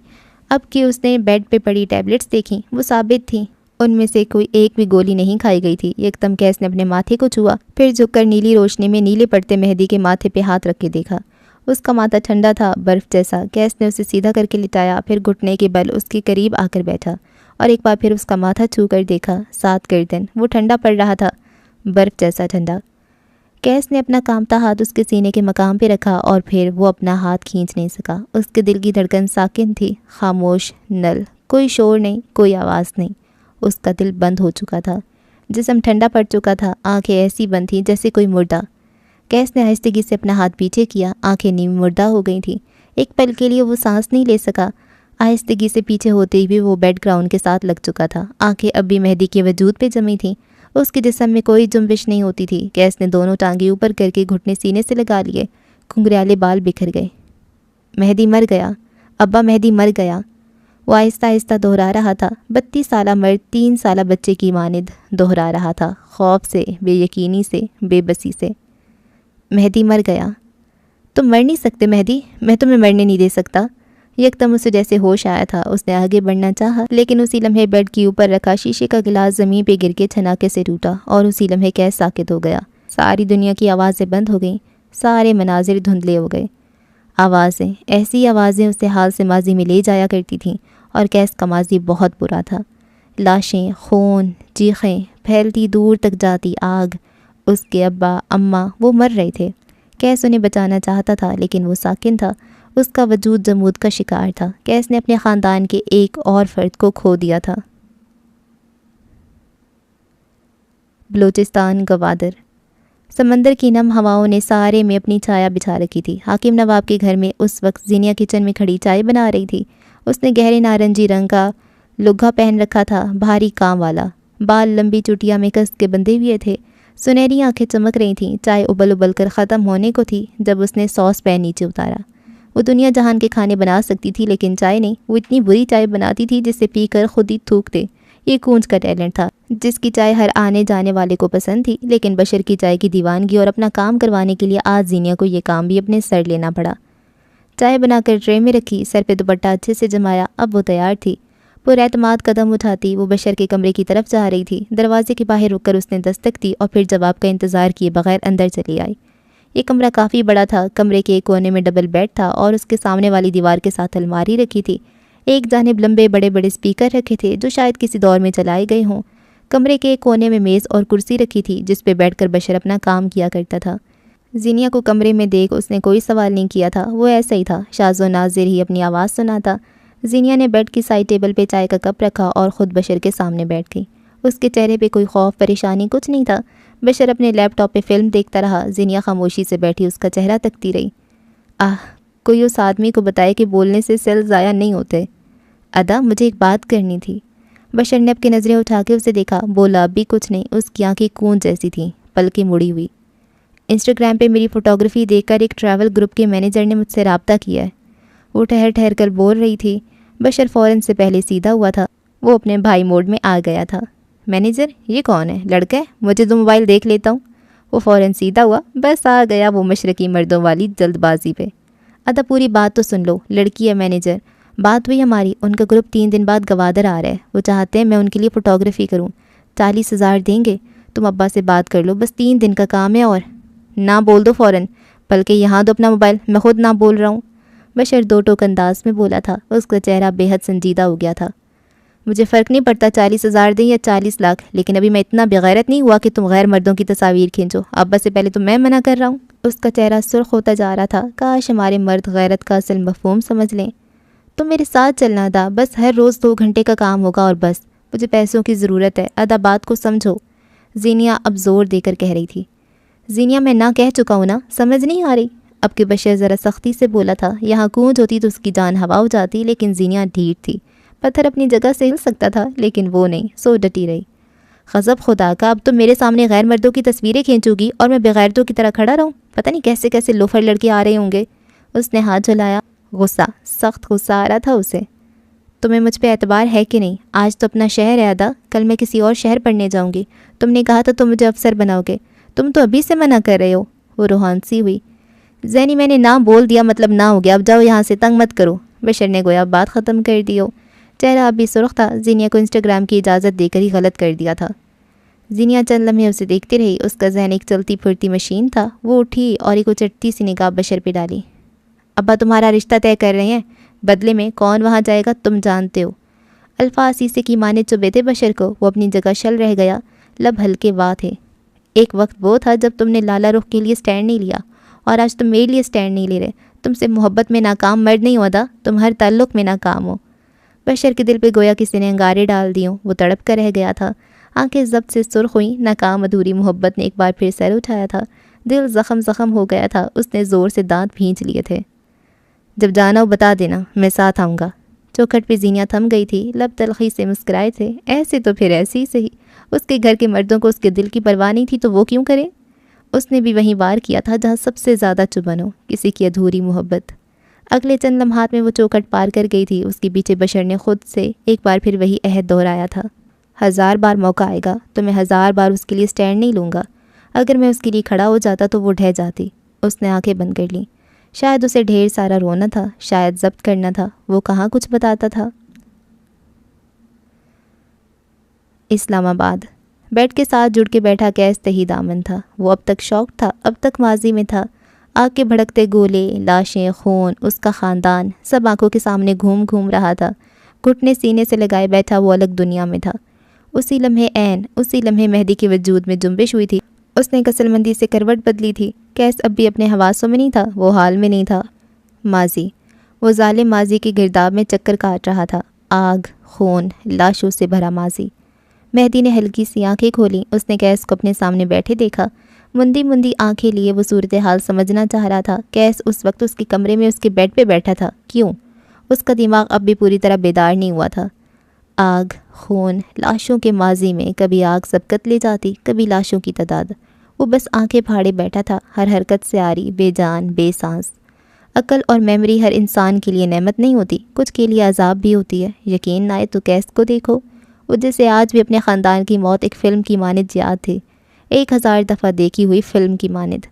اب کہ اس نے بیڈ پہ پڑی ٹیبلٹس دیکھیں، وہ ثابت تھیں، ان میں سے کوئی ایک بھی گولی نہیں کھائی گئی تھی۔ یکدم کیس نے اپنے ماتھے کو چھوا، پھر جھک کر نیلی روشنی میں نیلے پڑتے مہدی کے ماتھے پہ ہاتھ رکھ کے دیکھا۔ اس کا ماتھا ٹھنڈا تھا، برف جیسا۔ کیس نے اسے سیدھا کر کے لٹایا، پھر گھٹنے کے بل اس کے قریب آ کر بیٹھا اور ایک بار پھر اس کا ماتھا چھو کر دیکھا۔ 7 گردن، وہ ٹھنڈا پڑ رہا تھا، برف جیسا ٹھنڈا۔ کیس نے اپنا کانپتا ہاتھ اس کے سینے کے مقام پہ رکھا اور پھر وہ اپنا ہاتھ کھینچ نہیں سکا۔ اس کے دل کی دھڑکن ساکن تھی، خاموش نل، کوئی شور نہیں، کوئی آواز نہیں۔ اس کا دل بند ہو چکا تھا، جسم ٹھنڈا پڑ چکا تھا، آنکھیں ایسی بند تھیں جیسے کوئی مردہ۔ کیس نے آہستگی سے اپنا ہاتھ پیچھے کیا، آنکھیں نیم مردہ ہو گئی تھیں۔ ایک پل کے لیے وہ سانس نہیں لے سکا۔ آہستگی سے پیچھے ہوتے ہی وہ بیڈ گراؤنڈ کے ساتھ لگ چکا تھا۔ آنکھیں اب بھی مہدی کے وجود پہ جمی تھیں، اس کے جسم میں کوئی جنبش نہیں ہوتی تھی۔ کیس نے دونوں ٹانگیں اوپر کر کے گھٹنے سینے سے لگا لیے، گھنگریالے بال بکھر گئے۔ مہدی مر گیا، ابا مہدی مر گیا، وہ آہستہ آہستہ دہرا رہا تھا۔ 32 سالہ مرد 3 سالہ بچے کی مانند دہرا رہا تھا، خوف سے، بے یقینی سے، بے بسی سے۔ مہدی مر گیا۔ تم مر نہیں سکتے مہدی، میں تمہیں مرنے نہیں دے سکتا۔ یکدم اسے جیسے ہوش آیا تھا، اس نے آگے بڑھنا چاہا، لیکن اسی لمحے بیڈ کے اوپر رکھا شیشے کا گلاس زمین پہ گر کے چھناکے سے ٹوٹا، اور اسی لمحے کیس ساکت ہو گیا۔ ساری دنیا کی آوازیں بند ہو گئیں، سارے مناظر دھندلے ہو گئے۔ آوازیں، ایسی آوازیں اسے حال سے ماضی میں لے جایا کرتی تھیں، اور کیس کا ماضی بہت برا تھا۔ لاشیں، خون، چیخیں، پھیلتی دور تک جاتی آگ۔ اس کے ابا، اماں، وہ مر رہے تھے۔ کیس انہیں بچانا چاہتا تھا، لیکن وہ ساکن تھا، اس کا وجود جمود کا شکار تھا۔ کیس نے اپنے خاندان کے ایک اور فرد کو کھو دیا تھا۔ بلوچستان گوادر۔ سمندر کی نم ہواؤں نے سارے میں اپنی چھایا بچھا رکھی تھی۔ حاکم نواب کے گھر میں اس وقت زینیا کچن میں کھڑی چائے بنا رہی تھی۔ اس نے گہرے نارنجی رنگ کا لگھا پہن رکھا تھا، بھاری کام والا، بال لمبی چٹیا میں کس کے بندھے ہوئے تھے، سنہری آنکھیں چمک رہی تھیں۔ چائے ابل ابل کر ختم ہونے کو تھی جب اس نے سوس پین نیچے اتارا۔ وہ دنیا جہان کے کھانے بنا سکتی تھی، لیکن چائے نہیں۔ وہ اتنی بری چائے بناتی تھی جسے پی کر خود ہی تھوک دے۔ یہ کونج کا ٹیلنٹ تھا، جس کی چائے ہر آنے جانے والے کو پسند تھی، لیکن بشر کی چائے کی دیوانگی اور اپنا کام کروانے کے لیے آج زینیا کو یہ کام بھی اپنے سر لینا پڑا۔ چائے بنا کر ٹرے میں رکھی، سر پہ دوپٹہ اچھے سے جمایا، اب وہ تیار تھی۔ پر اعتماد قدم اٹھاتی وہ بشر کے کمرے کی طرف جا رہی تھی۔ دروازے کے باہر رک کر اس نے دستک دی اور پھر جواب کا انتظار کیے بغیر اندر چلی آئی۔ یہ کمرہ کافی بڑا تھا۔ کمرے کے ایک کونے میں ڈبل بیڈ تھا اور اس کے سامنے والی دیوار کے ساتھ الماری رکھی تھی۔ ایک جانب لمبے بڑے بڑے اسپیکر رکھے تھے جو شاید کسی دور میں چلائے گئے ہوں۔ کمرے کے ایک کونے میں میز اور کرسی رکھی تھی جس پہ بیٹھ کر بشر اپنا کام کیا کرتا تھا۔ زینیا کو کمرے میں دیکھ اس نے کوئی سوال نہیں کیا تھا، وہ ایسا ہی تھا، شاذ و نادر ہی اپنی آواز سناتا۔ زینیا نے بیڈ کی سائڈ ٹیبل پہ چائے کا کپ رکھا اور خود بشر کے سامنے بیٹھ گئی۔ اس کے چہرے پہ کوئی خوف، پریشانی کچھ نہیں تھا۔ بشر اپنے لیپ ٹاپ پہ فلم دیکھتا رہا۔ زینیا خاموشی سے بیٹھی اس کا چہرہ تکتی رہی۔ کوئی اس آدمی کو بتائے کہ بولنے سے سیل ضائع نہیں ہوتے۔ ادا، مجھے ایک بات کرنی تھی۔ بشر نے اپنی نظریں اٹھا کے اسے دیکھا، بولا اب بھی کچھ نہیں۔ اس کی آنکھیں کون جیسی تھیں، پلکیں مڑی ہوئی۔ انسٹاگرام پہ میری فوٹوگرافی دیکھ کر ایک ٹریول گروپ کے مینیجر نے مجھ سے رابطہ کیا ہے، وہ ٹھہر ٹھہر کر بول رہی تھی۔ بشر فوراً سے پہلے سیدھا ہوا تھا، وہ اپنے بھائی موڈ میں آ گیا تھا۔ مینیجر، یہ کون ہے؟ لڑکا ہے؟ مجھے تو موبائل دیکھ لیتا ہوں۔ وہ فوراً سیدھا ہوا، بس آ گیا وہ مشرقی مردوں والی جلد بازی پہ۔ ادا پوری بات تو سن لو۔ لڑکی ہے مینیجر، بات ہوئی ہماری، ان کا گروپ 3 دن بعد گوادر آ رہا ہے، وہ چاہتے ہیں میں ان کے لیے فوٹوگرافی کروں، 40,000 دیں گے، تم ابا سے بات کر لو، بس 3 دن کا کام ہے۔ اور نہ بول دو فوراً، بلکہ یہاں دو اپنا موبائل، میں خود نہ بول رہا ہوں۔ بشر 2 ٹوک انداز میں بولا تھا، اس کا چہرہ بے حد سنجیدہ ہو گیا تھا۔ مجھے فرق نہیں پڑتا 40,000 دیں یا 40 لاکھ، لیکن ابھی میں اتنا بغیرت نہیں ہوا کہ تم غیر مردوں کی تصاویر کھینچو، ابا سے پہلے تو میں منع کر رہا ہوں۔ اس کا چہرہ سرخ ہوتا جا رہا تھا۔ کاش ہمارے مرد غیرت کا اصل مفہوم سمجھ لیں۔ تم میرے ساتھ چلنا ادا، بس ہر روز 2 گھنٹے کا کام ہوگا اور بس، مجھے پیسوں کی ضرورت ہے ادا، بات کو سمجھو۔ زینیا اب زور دے کر کہہ رہی تھی۔ زینیا، میں نہ کہہ چکا ہوں نا، سمجھ نہیں آ رہی؟ اب کہ بشر ذرا سختی سے بولا تھا۔ یہاں گونج ہوتی تو اس کی جان ہوا ہو جاتی، لیکن زینیا ڈھیٹ تھی، پتھر اپنی جگہ سے ہل سکتا تھا لیکن وہ نہیں، سو ڈٹی رہی۔ غضب خدا کا، اب تم میرے سامنے غیر مردوں کی تصویریں کھینچو گی اور میں بغیرتوں کی طرح کھڑا رہوں؟ پتہ نہیں کیسے کیسے لوفر لڑکے آ رہے ہوں گے۔ اس نے ہاتھ جھلایا، غصہ، سخت غصہ آ رہا تھا اسے۔ تمہیں مجھ پہ اعتبار ہے کہ نہیں؟ آج تو اپنا شہر ہے ادا، کل میں کسی اور شہر پڑھنے جاؤں گی، تم نے کہا تھا تم مجھے افسر بناؤ گے، تم تو ابھی سے منع کر رہے ہو۔ وہ روحان سی ہوئی۔ زینی، میں نے نہ بول دیا مطلب نہ ہو گیا، اب جاؤ یہاں سے، تنگ مت کرو۔ بشر نے گویا بات ختم کر دی ہو۔ چہرہ اب بھی سرخ تھا، زینیا کو انسٹاگرام کی اجازت دے کر ہی غلط کر دیا تھا۔ زینیا چند لمحے اسے دیکھتی رہی، اس کا ذہن ایک چلتی پھرتی مشین تھا۔ وہ اٹھی اور ایک اچٹتی سی نگاہ بشر پہ ڈالی۔ ابا تمہارا رشتہ طے کر رہے ہیں، بدلے میں کون وہاں جائے گا تم جانتے ہو۔ الفاظ سیسے کی مانے چبھے تھے بشر کو، وہ اپنی جگہ شل رہ گیا، لب ہلکے وا تھے۔ ایک وقت وہ تھا جب تم نے لالا رخ کے لیے سٹینڈ نہیں لیا، اور آج تم میرے لیے سٹینڈ نہیں لے رہے۔ تم سے محبت میں ناکام مرد نہیں ہوتا، تم ہر تعلق میں ناکام ہو۔ بشر کے دل پہ گویا کسی نے انگارے ڈال دیے ہوں، وہ تڑپ کر رہ گیا تھا۔ آنکھیں ضبط سے سرخ ہوئیں، ناکام ادھوری محبت نے ایک بار پھر سر اٹھایا تھا۔ دل زخم ہو گیا تھا، اس نے زور سے دانت بھینچ لیے تھے۔ جب جانا ہو بتا دینا، میں ساتھ آؤں گا۔ چوکھٹ پہ زینیاں تھم گئی تھی، لب تلخی سے مسکرائے تھے۔ ایسے تو پھر ایسے ہی صحیح، اس کے گھر کے مردوں کو اس کے دل کی پرواہ نہیں تھی تو وہ کیوں کرے؟ اس نے بھی وہیں وار کیا تھا جہاں سب سے زیادہ چبھن ہو، کسی کی ادھوری محبت۔ اگلے چند لمحات میں وہ چوکھٹ پار کر گئی تھی، اس کے پیچھے بشر نے خود سے ایک بار پھر وہی عہد دہرایا تھا۔ 1000 بار موقع آئے گا تو میں 1000 بار اس کے لیے سٹینڈ نہیں لوں گا۔ اگر میں اس کے لیے کھڑا ہو جاتا تو وہ ڈھہ جاتی۔ اس نے آنکھیں بند کر لیں۔ شاید اسے ڈھیر سارا رونا تھا، شاید ضبط کرنا تھا، وہ کہاں کچھ بتاتا تھا۔ اسلام آباد۔ بیڈ کے ساتھ جڑ کے بیٹھا کیس تہی دامن تھا۔ وہ اب تک شوق تھا، اب تک ماضی میں تھا۔ آگ کے بھڑکتے گولے، لاشیں، خون، اس کا خاندان، سب آنکھوں کے سامنے گھوم رہا تھا۔ گھٹنے سینے سے لگائے بیٹھا وہ الگ دنیا میں تھا۔ اسی لمحے مہدی کے وجود میں جنبش ہوئی تھی۔ اس نے کسل مندی سے کروٹ بدلی تھی۔ کیس اب بھی اپنے حواسوں میں نہیں تھا، وہ حال میں نہیں تھا۔ ماضی، وہ ظالم ماضی کے گرداب میں چکر کاٹ رہا تھا۔ آگ، خون، لاشوں سے بھرا ماضی۔ مہدی نے ہلکی سی آنکھیں کھولیں۔ اس نے کیس کو اپنے سامنے بیٹھے دیکھا۔ مندی آنکھیں لیے وہ صورتحال سمجھنا چاہ رہا تھا۔ کیس اس وقت اس کے کمرے میں اس کے بیڈ پہ بیٹھا تھا، کیوں؟ اس کا دماغ اب بھی پوری طرح بیدار نہیں ہوا تھا۔ آگ، خون، لاشوں کے ماضی میں کبھی آگ سبقت لے جاتی، کبھی لاشوں کی تعداد۔ وہ بس آنکھیں پھاڑے بیٹھا تھا، ہر حرکت سے آری، بے جان، بے سانس۔ عقل اور میموری ہر انسان کے لیے نعمت نہیں ہوتی، کچھ کے لیے عذاب بھی ہوتی ہے۔ یقین نہ آئے تو کیس کو دیکھو، وہ جسے آج بھی اپنے خاندان کی موت ایک فلم کی مانند یاد تھی، 1000 دفعہ دیکھی ہوئی فلم کی مانند۔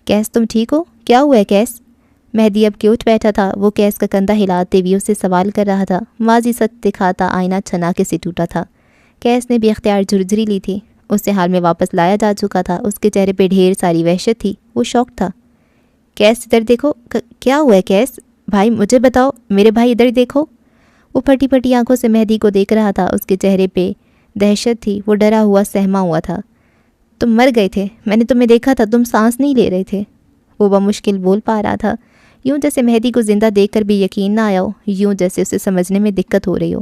کیس تم ٹھیک ہو؟ کیا ہوا ہے کیس؟ مہدی اب کے اٹھ بیٹھا تھا۔ وہ کیس کا کندھا ہلاتے ہوئے اس سے سوال کر رہا تھا۔ ماضی سچ دکھاتا آئینہ چھناکے سے ٹوٹا تھا۔ کیس نے بھی اختیار جھرجھری لی تھی، اسے حال میں واپس لایا جا چکا تھا۔ اس کے چہرے پہ ڈھیر ساری وحشت تھی، وہ شوق تھا۔ کیس ادھر دیکھو، کیا ہوا ہے کیس؟ بھائی مجھے بتاؤ، میرے بھائی ادھر دیکھو۔ وہ پھٹی پھٹی آنکھوں سے مہدی کو دیکھ رہا تھا، اس کے چہرے پہ دہشت تھی، وہ ڈرا ہوا سہما ہوا تھا۔ تم مر گئے تھے، میں نے تمہیں دیکھا تھا، تم سانس نہیں لے رہے تھے، وہ بمشکل بول پا رہا تھا، یوں جیسے مہدی کو زندہ دیکھ کر بھی یقین نہ آیا ہو، یوں جیسے اسے سمجھنے میں دقت ہو رہی ہو۔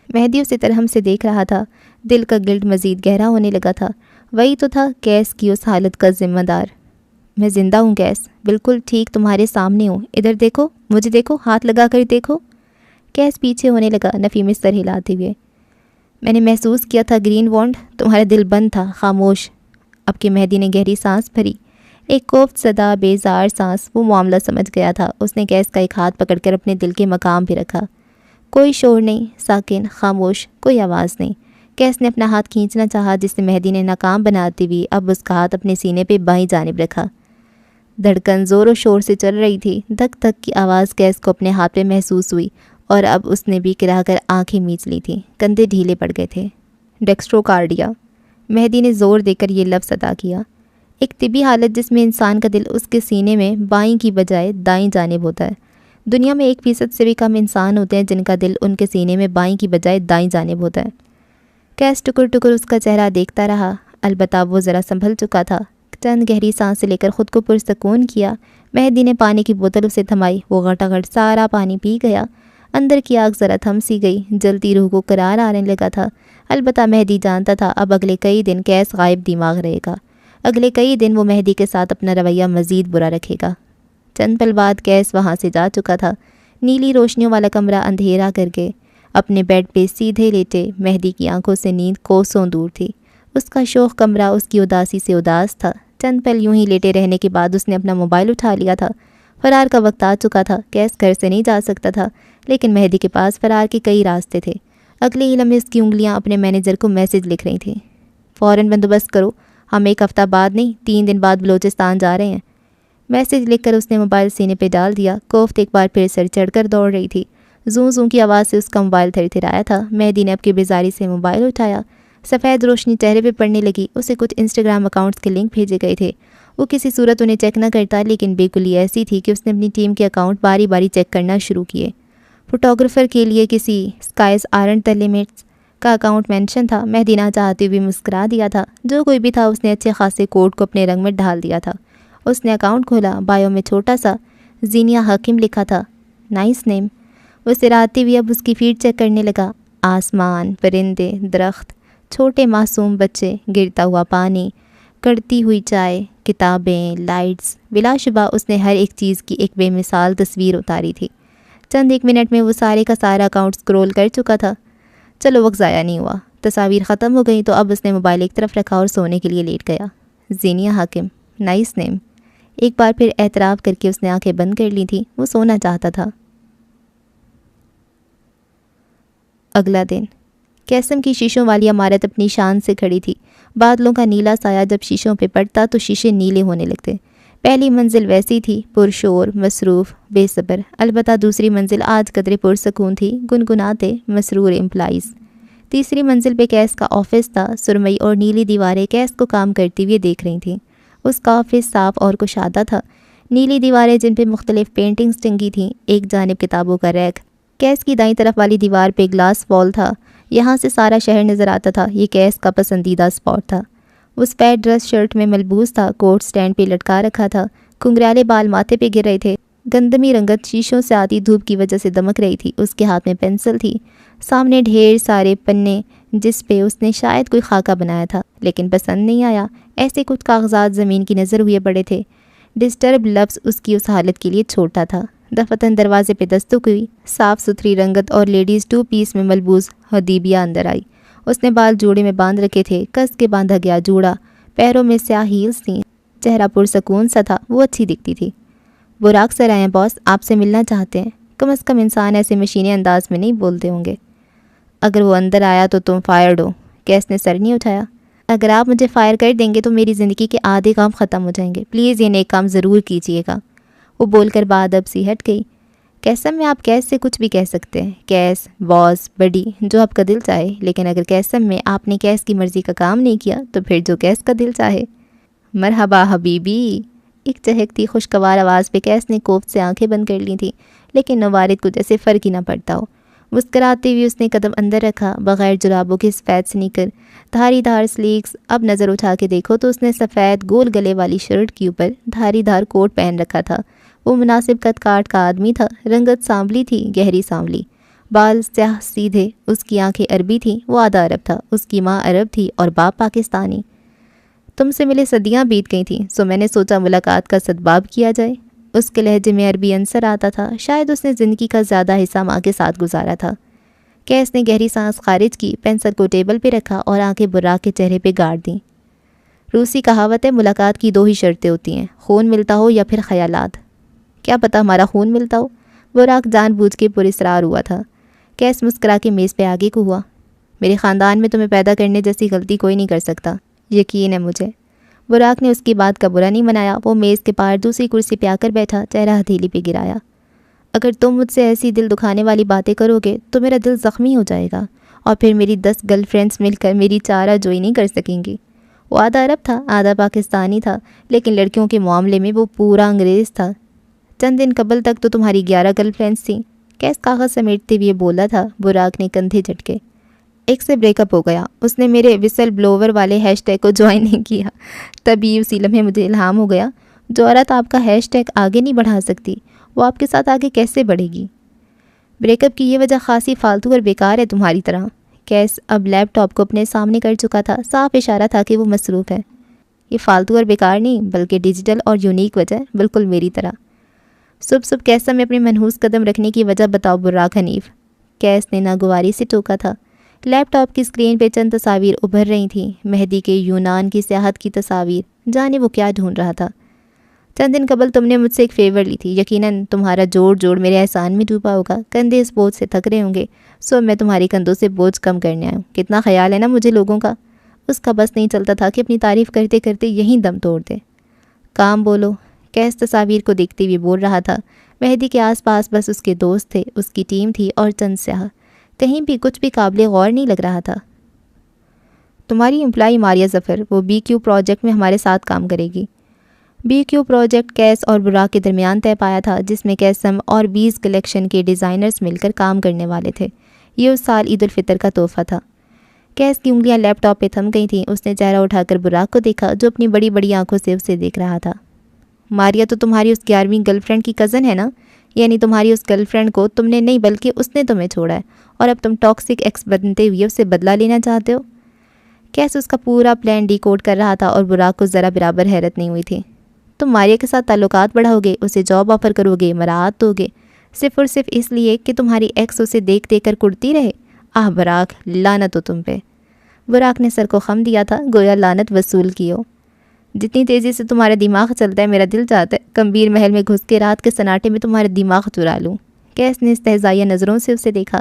مہدی اسے ترہم سے دیکھ رہا تھا، دل کا گلٹ مزید گہرا ہونے لگا تھا۔ وہی تو تھا کیس کی اس حالت کا ذمہ دار۔ میں زندہ ہوں کیس، بالکل ٹھیک تمہارے سامنے ہوں، ادھر دیکھو، مجھے دیکھو، ہاتھ لگا کر دیکھو۔ کیس پیچھے ہونے لگا، نفی میں سر ہلاتے ہوئے۔ میں نے محسوس کیا تھا گرین وانڈ، تمہارا دل بند تھا، خاموش۔ اب کہ مہدی نے گہری سانس بھری، ایک کوفت صدا، بیزار سانس، وہ معاملہ سمجھ گیا تھا۔ اس نے کیس کا ایک ہاتھ پکڑ کر اپنے دل کے مقام پہ رکھا۔ کوئی شور نہیں، ساکن، خاموش، کوئی آواز نہیں۔ کیس نے اپنا ہاتھ کھینچنا چاہا، جس سے مہدی نے ناکام بناتی ہوئی اب اس کا ہاتھ اپنے سینے پہ بائیں جانب رکھا۔ دھڑکن زور و شور سے چل رہی تھی، دھک دھک کی آواز کیس کو اپنے ہاتھ پہ محسوس ہوئی، اور اب اس نے بھی گرا کر آنکھیں میچ لی تھیں، کندھے ڈھیلے پڑ گئے تھے۔ ڈیکسٹروکارڈیا، مہدی نے زور دے کر یہ لفظ ادا کیا۔ ایک طبی حالت جس میں انسان کا دل اس کے سینے میں بائیں کی بجائے دائیں جانب ہوتا ہے۔ دنیا میں 1% سے بھی کم انسان ہوتے ہیں جن کا دل ان کے سینے میں بائیں کی بجائے دائیں جانب ہوتا ہے۔ کیس ٹکر ٹکر اس کا چہرہ دیکھتا رہا، البتہ وہ ذرا سنبھل چکا تھا۔ چند گہری سانسیں لے کر خود کو پرسکون کیا۔ مہدی نے پانی کی بوتل اسے تھمائی، وہ گھٹا گھٹ سارا پانی پی گیا۔ اندر کی آگ ذرا تھم سی گئی، جلتی روح کو قرار آنے لگا تھا۔ البتہ مہدی جانتا تھا اب اگلے کئی دن کیس غائب دماغ رہے گا، اگلے کئی دن وہ مہدی کے ساتھ اپنا رویہ مزید برا رکھے گا۔ چند پل بعد کیس وہاں سے جا چکا تھا۔ نیلی روشنیوں والا کمرہ اندھیرا کر کے اپنے بیڈ پہ سیدھے لیٹے مہدی کی آنکھوں سے نیند کوسوں دور تھی۔ اس کا شوخ کمرہ اس کی اداسی سے اداس تھا۔ چند پل یوں ہی لیٹے رہنے کے بعد اس نے اپنا موبائل اٹھا لیا تھا۔ فرار کا وقت آ چکا تھا، کیس گھر سے نہیں جا سکتا تھا، لیکن مہدی کے پاس فرار کے کئی راستے تھے۔ اگلے ہی لمحے اس کی انگلیاں اپنے مینیجر کو میسج لکھ رہی تھیں، فوراً بندوبست کرو، ہم 1 ہفتہ بعد نہیں 3 دن بعد بلوچستان جا رہے ہیں۔ میسج لکھ کر اس نے موبائل سینے پہ ڈال دیا۔ کوفت ایک بار پھر سر چڑھ کر دوڑ رہی تھی، زوں زوں کی آواز سے اس کا موبائل تھر تھرایا تھا۔ مہدی نے اب کی بیزاری سے موبائل اٹھایا، سفید روشنی چہرے پہ پڑنے لگی۔ اسے کچھ انسٹاگرام اکاؤنٹس کے لنک بھیجے گئے تھے، وہ کسی صورت انہیں چیک نہ کرتا، لیکن بالکل ہی ایسی تھی کہ اس نے اپنی ٹیم کے اکاؤنٹ باری باری چیک کرنا شروع کیے۔ فوٹوگرافر کے لیے کسی اسکائز آرنٹ دا لمٹس، کا اکاؤنٹ مینشن تھا۔ مہدی نہ چاہتے ہوئے مسکرا دیا تھا۔ جو کوئی بھی تھا اس نے اچھے خاصے کوڈ کو اپنے رنگ میں ڈھال دیا تھا۔ اس نے اکاؤنٹ کھولا۔ بایو میں چھوٹا سا زینیا حکیم لکھا تھا۔ نائس نیم۔ وہ سراہتے ہوئے اب اس کی فیڈ چیک کرنے لگا۔ آسمان، پرندے، درخت، چھوٹے معصوم بچے، گرتا ہوا پانی، کڑتی ہوئی چائے، کتابیں، لائٹس، بلا شبہ اس نے ہر ایک چیز کی ایک بے مثال تصویر اتاری تھی۔ چند ایک منٹ میں وہ سارے کا سارا اکاؤنٹ سکرول کر چکا تھا۔ چلو وقت ضائع نہیں ہوا۔ تصاویر ختم ہو گئیں تو اب اس نے موبائل ایک طرف رکھا اور سونے کے لیے لیٹ گیا۔ زینیا حاکم، نائس نیم۔ ایک بار پھر اعتراف کر کے اس نے آنکھیں بند کر لی تھیں۔ وہ سونا چاہتا تھا۔ اگلا دن قیسم کی شیشوں والی عمارت اپنی شان سے کھڑی تھی۔ بادلوں کا نیلا سایہ جب شیشوں پہ پڑتا تو شیشے نیلے ہونے لگتے۔ پہلی منزل ویسی تھی، پرشور، مصروف، بے صبر۔ البتہ دوسری منزل آج قدرے پرسکون تھی، گنگناتے، مسرور امپلائیز۔ تیسری منزل پہ کیس کا آفس تھا۔ سرمئی اور نیلی دیواریں کیس کو کام کرتے ہوئے دیکھ رہی تھیں۔ اس کا آفس صاف اور کشادہ تھا۔ نیلی دیواریں جن پہ مختلف پینٹنگز ٹنگی تھیں، ایک جانب کتابوں کا ریک۔ کیس کی دائیں طرف والی دیوار پہ گلاس وال تھا۔ یہاں سے سارا شہر نظر آتا تھا۔ یہ کیس کا پسندیدہ اسپاٹ تھا۔ وہ سفید ڈریس شرٹ میں ملبوس تھا، کوٹ سٹینڈ پہ لٹکا رکھا تھا، گھنگریالے بال ماتھے پہ گر رہے تھے۔ گندمی رنگت شیشوں سے آتی دھوپ کی وجہ سے دمک رہی تھی۔ اس کے ہاتھ میں پینسل تھی۔ سامنے ڈھیر سارے پنے جس پہ اس نے شاید کوئی خاکہ بنایا تھا، لیکن پسند نہیں آیا۔ ایسے کچھ کاغذات زمین کی نظر ہوئے پڑے تھے۔ ڈسٹرب لفظ اس کی اس حالت کے لیے چھوٹا تھا۔ دفتن دروازے پہ دستک ہوئی۔ صاف ستھری رنگت اور لیڈیز 2 پیس میں ملبوس حدیبیہ اندر آئی۔ اس نے بال جوڑے میں باندھ رکھے تھے، کس کے باندھا گیا جوڑا، پیروں میں سیاہ ہیلز تھیں، چہرہ پرسکون سا تھا۔ وہ اچھی دکھتی تھی۔ براق سر آئے ہیں باس، آپ سے ملنا چاہتے ہیں۔ کم از کم انسان ایسے مشینے انداز میں نہیں بولتے ہوں گے۔ اگر وہ اندر آیا تو تم فائرڈ ہو۔ کیس نے سر نہیں اٹھایا۔ اگر آپ مجھے فائر کر دیں گے تو میری زندگی کے آدھے کام ختم ہو جائیں گے، پلیز یہ نیک کام ضرور کیجیے گا۔ وہ بول کر بادب سی ہٹ گئی۔ قیسم میں آپ کیس سے کچھ بھی کہہ سکتے ہیں، کیس، باس، بڑی، جو آپ کا دل چاہے، لیکن اگر قیسم میں آپ نے کیس کی مرضی کا کام نہیں کیا تو پھر جو کیس کا دل چاہے۔ مرحبا حبیبی۔ ایک چہکتی خوشگوار آواز پہ کیس نے کوفت سے آنکھیں بند کر لی تھیں، لیکن نوارد کو جیسے فرق ہی نہ پڑتا ہو۔ مسکراتے ہوئے اس نے قدم اندر رکھا۔ بغیر جرابوں کے سفید سنیکر، دھاری دھار سلیکس۔ اب نظر اٹھا کے دیکھو تو اس نے سفید گول گلے والی شرٹ کے اوپر دھاری دھار کوٹ پہن رکھا تھا۔ وہ مناسب قد کاٹ کا آدمی تھا۔ رنگت سانولی تھی، گہری سانولی، بال سیاہ سیدھے۔ اس کی آنکھیں عربی تھیں، وہ آدھا عرب تھا۔ اس کی ماں عرب تھی اور باپ پاکستانی۔ تم سے ملے صدیاں بیت گئی تھیں، سو میں نے سوچا ملاقات کا سدباب کیا جائے۔ اس کے لہجے میں عربی عنصر آتا تھا، شاید اس نے زندگی کا زیادہ حصہ ماں کے ساتھ گزارا تھا۔ کیس نے گہری سانس خارج کی، پینسل کو ٹیبل پہ رکھا اور آنکھیں براق کے چہرے پہ گاڑ دیں۔ روسی کہاوت ہے، ملاقات کی 2 ہی شرطیں ہوتی ہیں، خون ملتا ہو یا پھر خیالات۔ کیا پتہ ہمارا خون ملتا ہو؟ براق جان بوجھ کے پراسرار ہوا تھا۔ کیس مسکرا کے میز پہ آگے کو ہوا۔ میرے خاندان میں تمہیں پیدا کرنے جیسی غلطی کوئی نہیں کر سکتا، یقین ہے مجھے۔ براق نے اس کی بات کا برا نہیں منایا۔ وہ میز کے پار دوسری کرسی پہ آ کر بیٹھا، چہرہ ہتھیلی پہ گرایا۔ اگر تم مجھ سے ایسی دل دکھانے والی باتیں کرو گے تو میرا دل زخمی ہو جائے گا، اور پھر میری 10 گرل فرینڈز مل کر میری چارہ جوئی نہیں کر سکیں گی۔ وہ آدھا عرب تھا، آدھا پاکستانی تھا، لیکن لڑکیوں کے معاملے میں وہ پورا انگریز تھا۔ چند دن قبل تک تو تمہاری 11 گرل فرینڈز تھیں۔ کیس کاغذ سمیٹتے ہوئے بولا تھا۔ براق نے کندھے جھٹکے۔ ایک سے بریک اپ ہو گیا۔ اس نے میرے وسل بلوور والے ہیش ٹیگ کو جوائن نہیں کیا۔ تبھی اسی لمحے مجھے الہام ہو گیا، جو عورت آپ کا ہیش ٹیگ آگے نہیں بڑھا سکتی وہ آپ کے ساتھ آگے کیسے بڑھے گی؟ بریک اپ کی یہ وجہ خاصی فالتو اور بیکار ہے تمہاری طرح۔ کیس اب لیپ ٹاپ کو اپنے سامنے کر چکا تھا، صاف اشارہ تھا کہ وہ مصروف ہے۔ یہ فالتو اور بیکار نہیں بلکہ ڈیجیٹل اور یونیک وجہ ہے، بالکل میری طرح۔ صبح صبح کیسا میں اپنے منحوس قدم رکھنے کی وجہ بتاؤ براق حنیف۔ کیس نے ناگواری سے ٹوکا تھا۔ لیپ ٹاپ کی اسکرین پہ چند تصاویر ابھر رہی تھیں، مہدی کے یونان کی سیاحت کی تصاویر۔ جانے وہ کیا ڈھونڈ رہا تھا۔ چند دن قبل تم نے مجھ سے ایک فیور لی تھی، یقیناً تمہارا جوڑ میرے احسان میں ڈوبا ہوگا۔ کندھے اس بوجھ سے تھک رہے ہوں گے، سو میں تمہاری کندھوں سے بوجھ کم کرنے آیا ہوں۔ کتنا خیال ہے نا مجھے لوگوں کا۔ اس کا بس نہیں چلتا تھا کہ اپنی تعریف کرتے کرتے یہیں دم توڑ دے۔ کام بولو۔ کیس تصاویر کو دیکھتے ہوئے بول رہا تھا۔ مہدی کے آس پاس بس اس کے دوست تھے، اس کی ٹیم تھی اور چند سیاح۔ کہیں بھی کچھ بھی قابل غور نہیں لگ رہا تھا۔ تمہاری امپلائی ماریہ ظفر، وہ BQ پروجیکٹ میں ہمارے ساتھ کام کرے گی۔ BQ پروجیکٹ کیس اور براق کے درمیان طے پایا تھا، جس میں کیسم اور 20 کلیکشن کے ڈیزائنرز مل کر کام کرنے والے تھے۔ یہ اس سال عید الفطر کا تحفہ تھا۔ کیس کی انگلیاں لیپ ٹاپ پہ تھم گئی تھیں. اس نے چہرہ اٹھا کر براق کو دیکھا جو اپنی بڑی بڑی آنکھوں سے اسے دیکھ رہا تھا. ماریا تو تمہاری اس 11ویں گرل فرینڈ کی کزن ہے نا؟ یعنی تمہاری اس گرل فرینڈ کو تم نے نہیں بلکہ اس نے تمہیں چھوڑا ہے اور اب تم ٹاکسک ایکس بنتے ہوئے اسے بدلہ لینا چاہتے ہو. کیس اس کا پورا پلان ڈی کوڈ کر رہا تھا اور براق کو ذرا برابر حیرت نہیں ہوئی تھی. تم ماریا کے ساتھ تعلقات بڑھاؤ گے, اسے جاب آفر کرو گے, مراعات دو گے, صرف اور صرف اس لیے کہ تمہاری ایکس اسے دیکھ دیکھ کر کڑتی رہے. براق, لعنت ہو تم پہ. براق نے سر کو خم دیا تھا گویا لعنت وصول کی ہو. جتنی تیزی سے تمہارا دماغ چلتا ہے میرا دل چاہتا ہے کمبیر محل میں گھس کے رات کے سناٹے میں تمہارا دماغ چرا لوں. کیس نے استہزائیہ نظروں سے اسے دیکھا.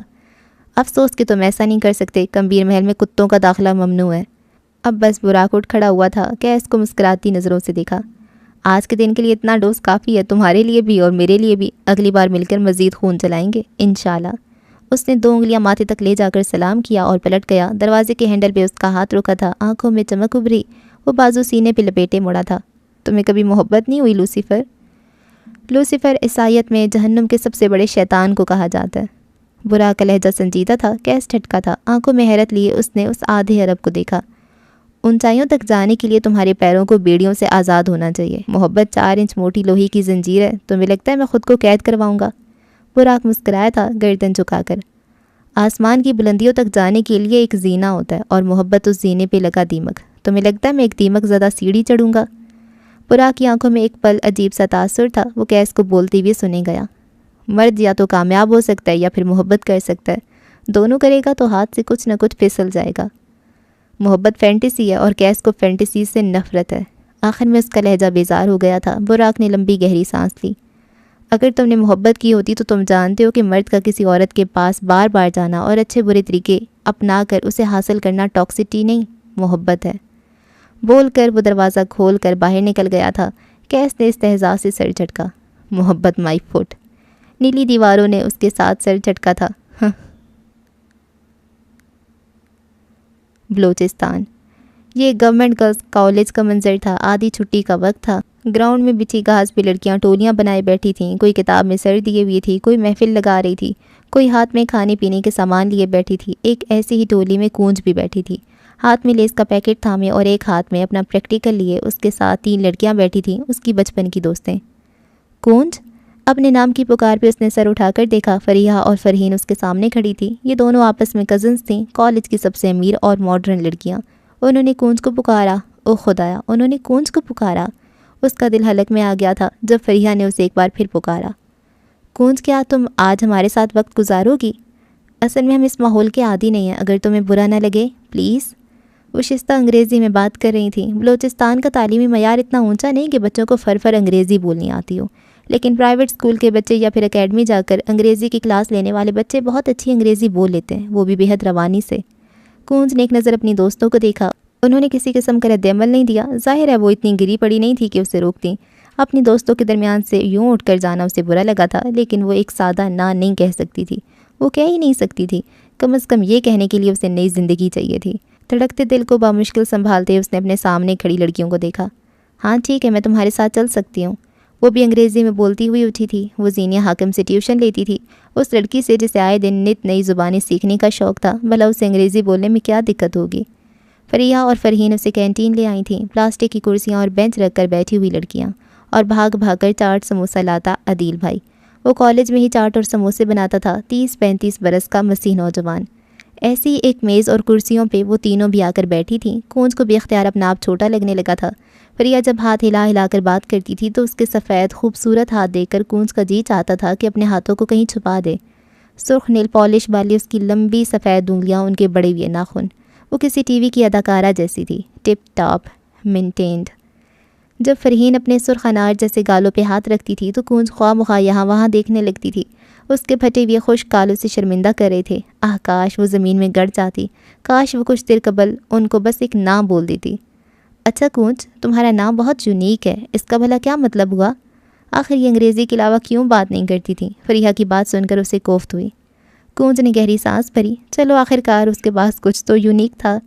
افسوس کہ تم ایسا نہیں کر سکتے, کمبیر محل میں کتوں کا داخلہ ممنوع ہے. اب بس براق اٹھ کھڑا ہوا تھا. کیس کو مسکراتی نظروں سے دیکھا. آج کے دن کے لیے اتنا ڈوز کافی ہے, تمہارے لیے بھی اور میرے لیے بھی. اگلی بار مل کر مزید خون چلائیں گے انشاءاللہ. اس نے 2 انگلیاں ماتھے تک لے جا کر سلام کیا اور پلٹ گیا. دروازے کے ہینڈل پہ اس کا ہاتھ رکا تھا, آنکھوں میں چمک ابھری, وہ بازو سینے پہ لپیٹے مڑا تھا. تمہیں کبھی محبت نہیں ہوئی لوسیفر؟ لوسیفر عیسائیت میں جہنم کے سب سے بڑے شیطان کو کہا جاتا ہے. براق کا لہجہ سنجیدہ تھا. کیس ٹھٹکا تھا. آنکھوں میں حیرت لیے اس نے اس آدھے عرب کو دیکھا. اونچائیوں تک جانے کے لیے تمہارے پیروں کو بیڑیوں سے آزاد ہونا چاہیے. محبت 4 انچ موٹی لوہے کی زنجیر ہے. تمہیں لگتا ہے میں خود کو قید کرواؤں گا؟ براق مسکرایا تھا گردن جھکا کر. آسمان کی بلندیوں تک جانے کے لیے ایک زینہ ہوتا ہے اور محبت اس زینے پہ لگا دیمک. تمہیں لگتا ہے میں ایک دیمک زدہ سیڑھی چڑھوں گا؟ براق کی آنکھوں میں ایک پل عجیب سا تاثر تھا. وہ کیس کو بولتے ہوئے سنے گیا. مرد یا تو کامیاب ہو سکتا ہے یا پھر محبت کر سکتا ہے. دونوں کرے گا تو ہاتھ سے کچھ نہ کچھ پھسل جائے گا. محبت فینٹیسی ہے اور کیس کو فینٹیسی سے نفرت ہے. آخر میں اس کا لہجہ بیزار ہو گیا تھا. براق نے لمبی گہری سانس لی. اگر تم نے محبت کی ہوتی تو تم جانتے ہو کہ مرد کا کسی عورت کے پاس بار بار جانا اور اچھے برے طریقے اپنا کر اسے حاصل کرنا ٹاکسٹی نہیں, محبت ہے. بول کر وہ دروازہ کھول کر باہر نکل گیا تھا. کیس نے استہزاء سے سر جھٹکا. محبت مائی فٹ. نیلی دیواروں نے اس کے ساتھ سر جھٹکا تھا. بلوچستان. یہ گورنمنٹ گرلز کالج کا منظر تھا. آدھی چھٹی کا وقت تھا. گراؤنڈ میں بچھی گھاس پہ لڑکیاں ٹولیاں بنائے بیٹھی تھیں. کوئی کتاب میں سر دیے ہوئی تھی, کوئی محفل لگا رہی تھی, کوئی ہاتھ میں کھانے پینے کے سامان لیے بیٹھی تھی. ایک ایسی ہی ٹولی میں کونج بھی بیٹھی تھی, ہاتھ میں لیس کا پیکٹ تھامے اور ایک ہاتھ میں اپنا پریکٹیکل لیے. اس کے ساتھ 3 لڑکیاں بیٹھی تھیں, اس کی بچپن کی دوستیں. کونج. اپنے نام کی پکار پہ اس نے سر اٹھا کر دیکھا. فریحہ اور فرحین اس کے سامنے کھڑی تھی. یہ دونوں آپس میں کزنز تھیں, کالج کی سب سے امیر اور ماڈرن لڑکیاں. انہوں نے کونج کو پکارا. او خدایا, انہوں نے کونج کو پکارا. اس کا دل حلق میں آ گیا تھا جب فریحہ نے اسے ایک بار پھر پکارا. کونج, کیا تم آج ہمارے ساتھ وقت گزارو گی؟ اصل میں ہم اس ماحول کے عادی نہیں ہیں, اگر تمہیں برا نہ لگے پلیز. وہ شستہ انگریزی میں بات کر رہی تھیں. بلوچستان کا تعلیمی معیار اتنا اونچا نہیں کہ بچوں کو فر انگریزی بولنی آتی ہو, لیکن پرائیویٹ اسکول کے بچے یا پھر اکیڈمی جا کر انگریزی کی کلاس لینے والے بچے بہت اچھی انگریزی بول لیتے ہیں, وہ بھی بے حد روانی سے. کونج نے ایک نظر اپنی دوستوں کو دیکھا. انہوں نے کسی قسم کا رد عمل نہیں دیا. ظاہر ہے وہ اتنی گری پڑی نہیں تھی کہ اسے روکتی. اپنی دوستوں کے درمیان سے یوں اٹھ کر جانا اسے برا لگا تھا, لیکن وہ ایک سادہ نہ نہیں کہہ سکتی تھی. وہ کہہ ہی نہیں سکتی تھی. کم از کم یہ کہنے کے لیے اسے نئی زندگی چاہیے تھی. دھڑکتے دل کو بامشکل سنبھالتے اس نے اپنے سامنے کھڑی لڑکیوں کو دیکھا. ہاں ٹھیک ہے, میں تمہارے ساتھ چل سکتی ہوں. وہ بھی انگریزی میں بولتی ہوئی اٹھی تھی. وہ زینیہ حاکم سے ٹیوشن لیتی تھی, اس لڑکی سے جسے آئے دن نت نئی زبانیں سیکھنے کا شوق تھا. بھلا اسے انگریزی بولنے میں کیا دقت ہوگی؟ فریحہ اور فرحین اسے کینٹین لے آئی تھیں. پلاسٹک کی کرسیاں اور بینچ رکھ کر بیٹھی ہوئی لڑکیاں, اور بھاگ بھاگ کر چاٹ سموسہ لاتا عدیل بھائی. وہ کالج میں ہی چاٹ اور سموسے بناتا تھا. 30-35 برس کا مسیح نوجوان. ایسی ایک میز اور کرسیوں پہ وہ تینوں بھی آ کر بیٹھی تھیں. کونج کو بے اختیار اپنا آپ چھوٹا لگنے لگا تھا. فریحہ جب ہاتھ ہلا ہلا کر بات کرتی تھی تو اس کے سفید خوبصورت ہاتھ دیکھ کر کونج کا جی چاہتا تھا کہ اپنے ہاتھوں کو کہیں چھپا دے. سرخ نیل پالش والی اس کی لمبی سفید انگلیاں, ان کے بڑے ہوئے ناخن. وہ کسی ٹی وی کی اداکارہ جیسی تھی, ٹپ ٹاپ مینٹینڈ. جب فرحین اپنے سرخ انار جیسے گالوں پہ ہاتھ رکھتی تھی تو کونج خواہ مخواہ یہاں وہاں دیکھنے لگتی تھی. اس کے پھٹے ہوئے خشک گالوں سے شرمندہ کر رہے تھے. کاش وہ زمین میں گڑ جاتی, کاش وہ کچھ دیر قبل ان کو بس ایک نام بول دیتی. اچھا کونج, تمہارا نام بہت یونیک ہے, اس کا بھلا کیا مطلب ہوا؟ آخر یہ انگریزی کے علاوہ کیوں بات نہیں کرتی تھی؟ فریحہ کی بات سن کر اسے کوفت ہوئی. کونج نے گہری سانس بھری. چلو آخر کار اس کے پاس کچھ تو یونیک تھا.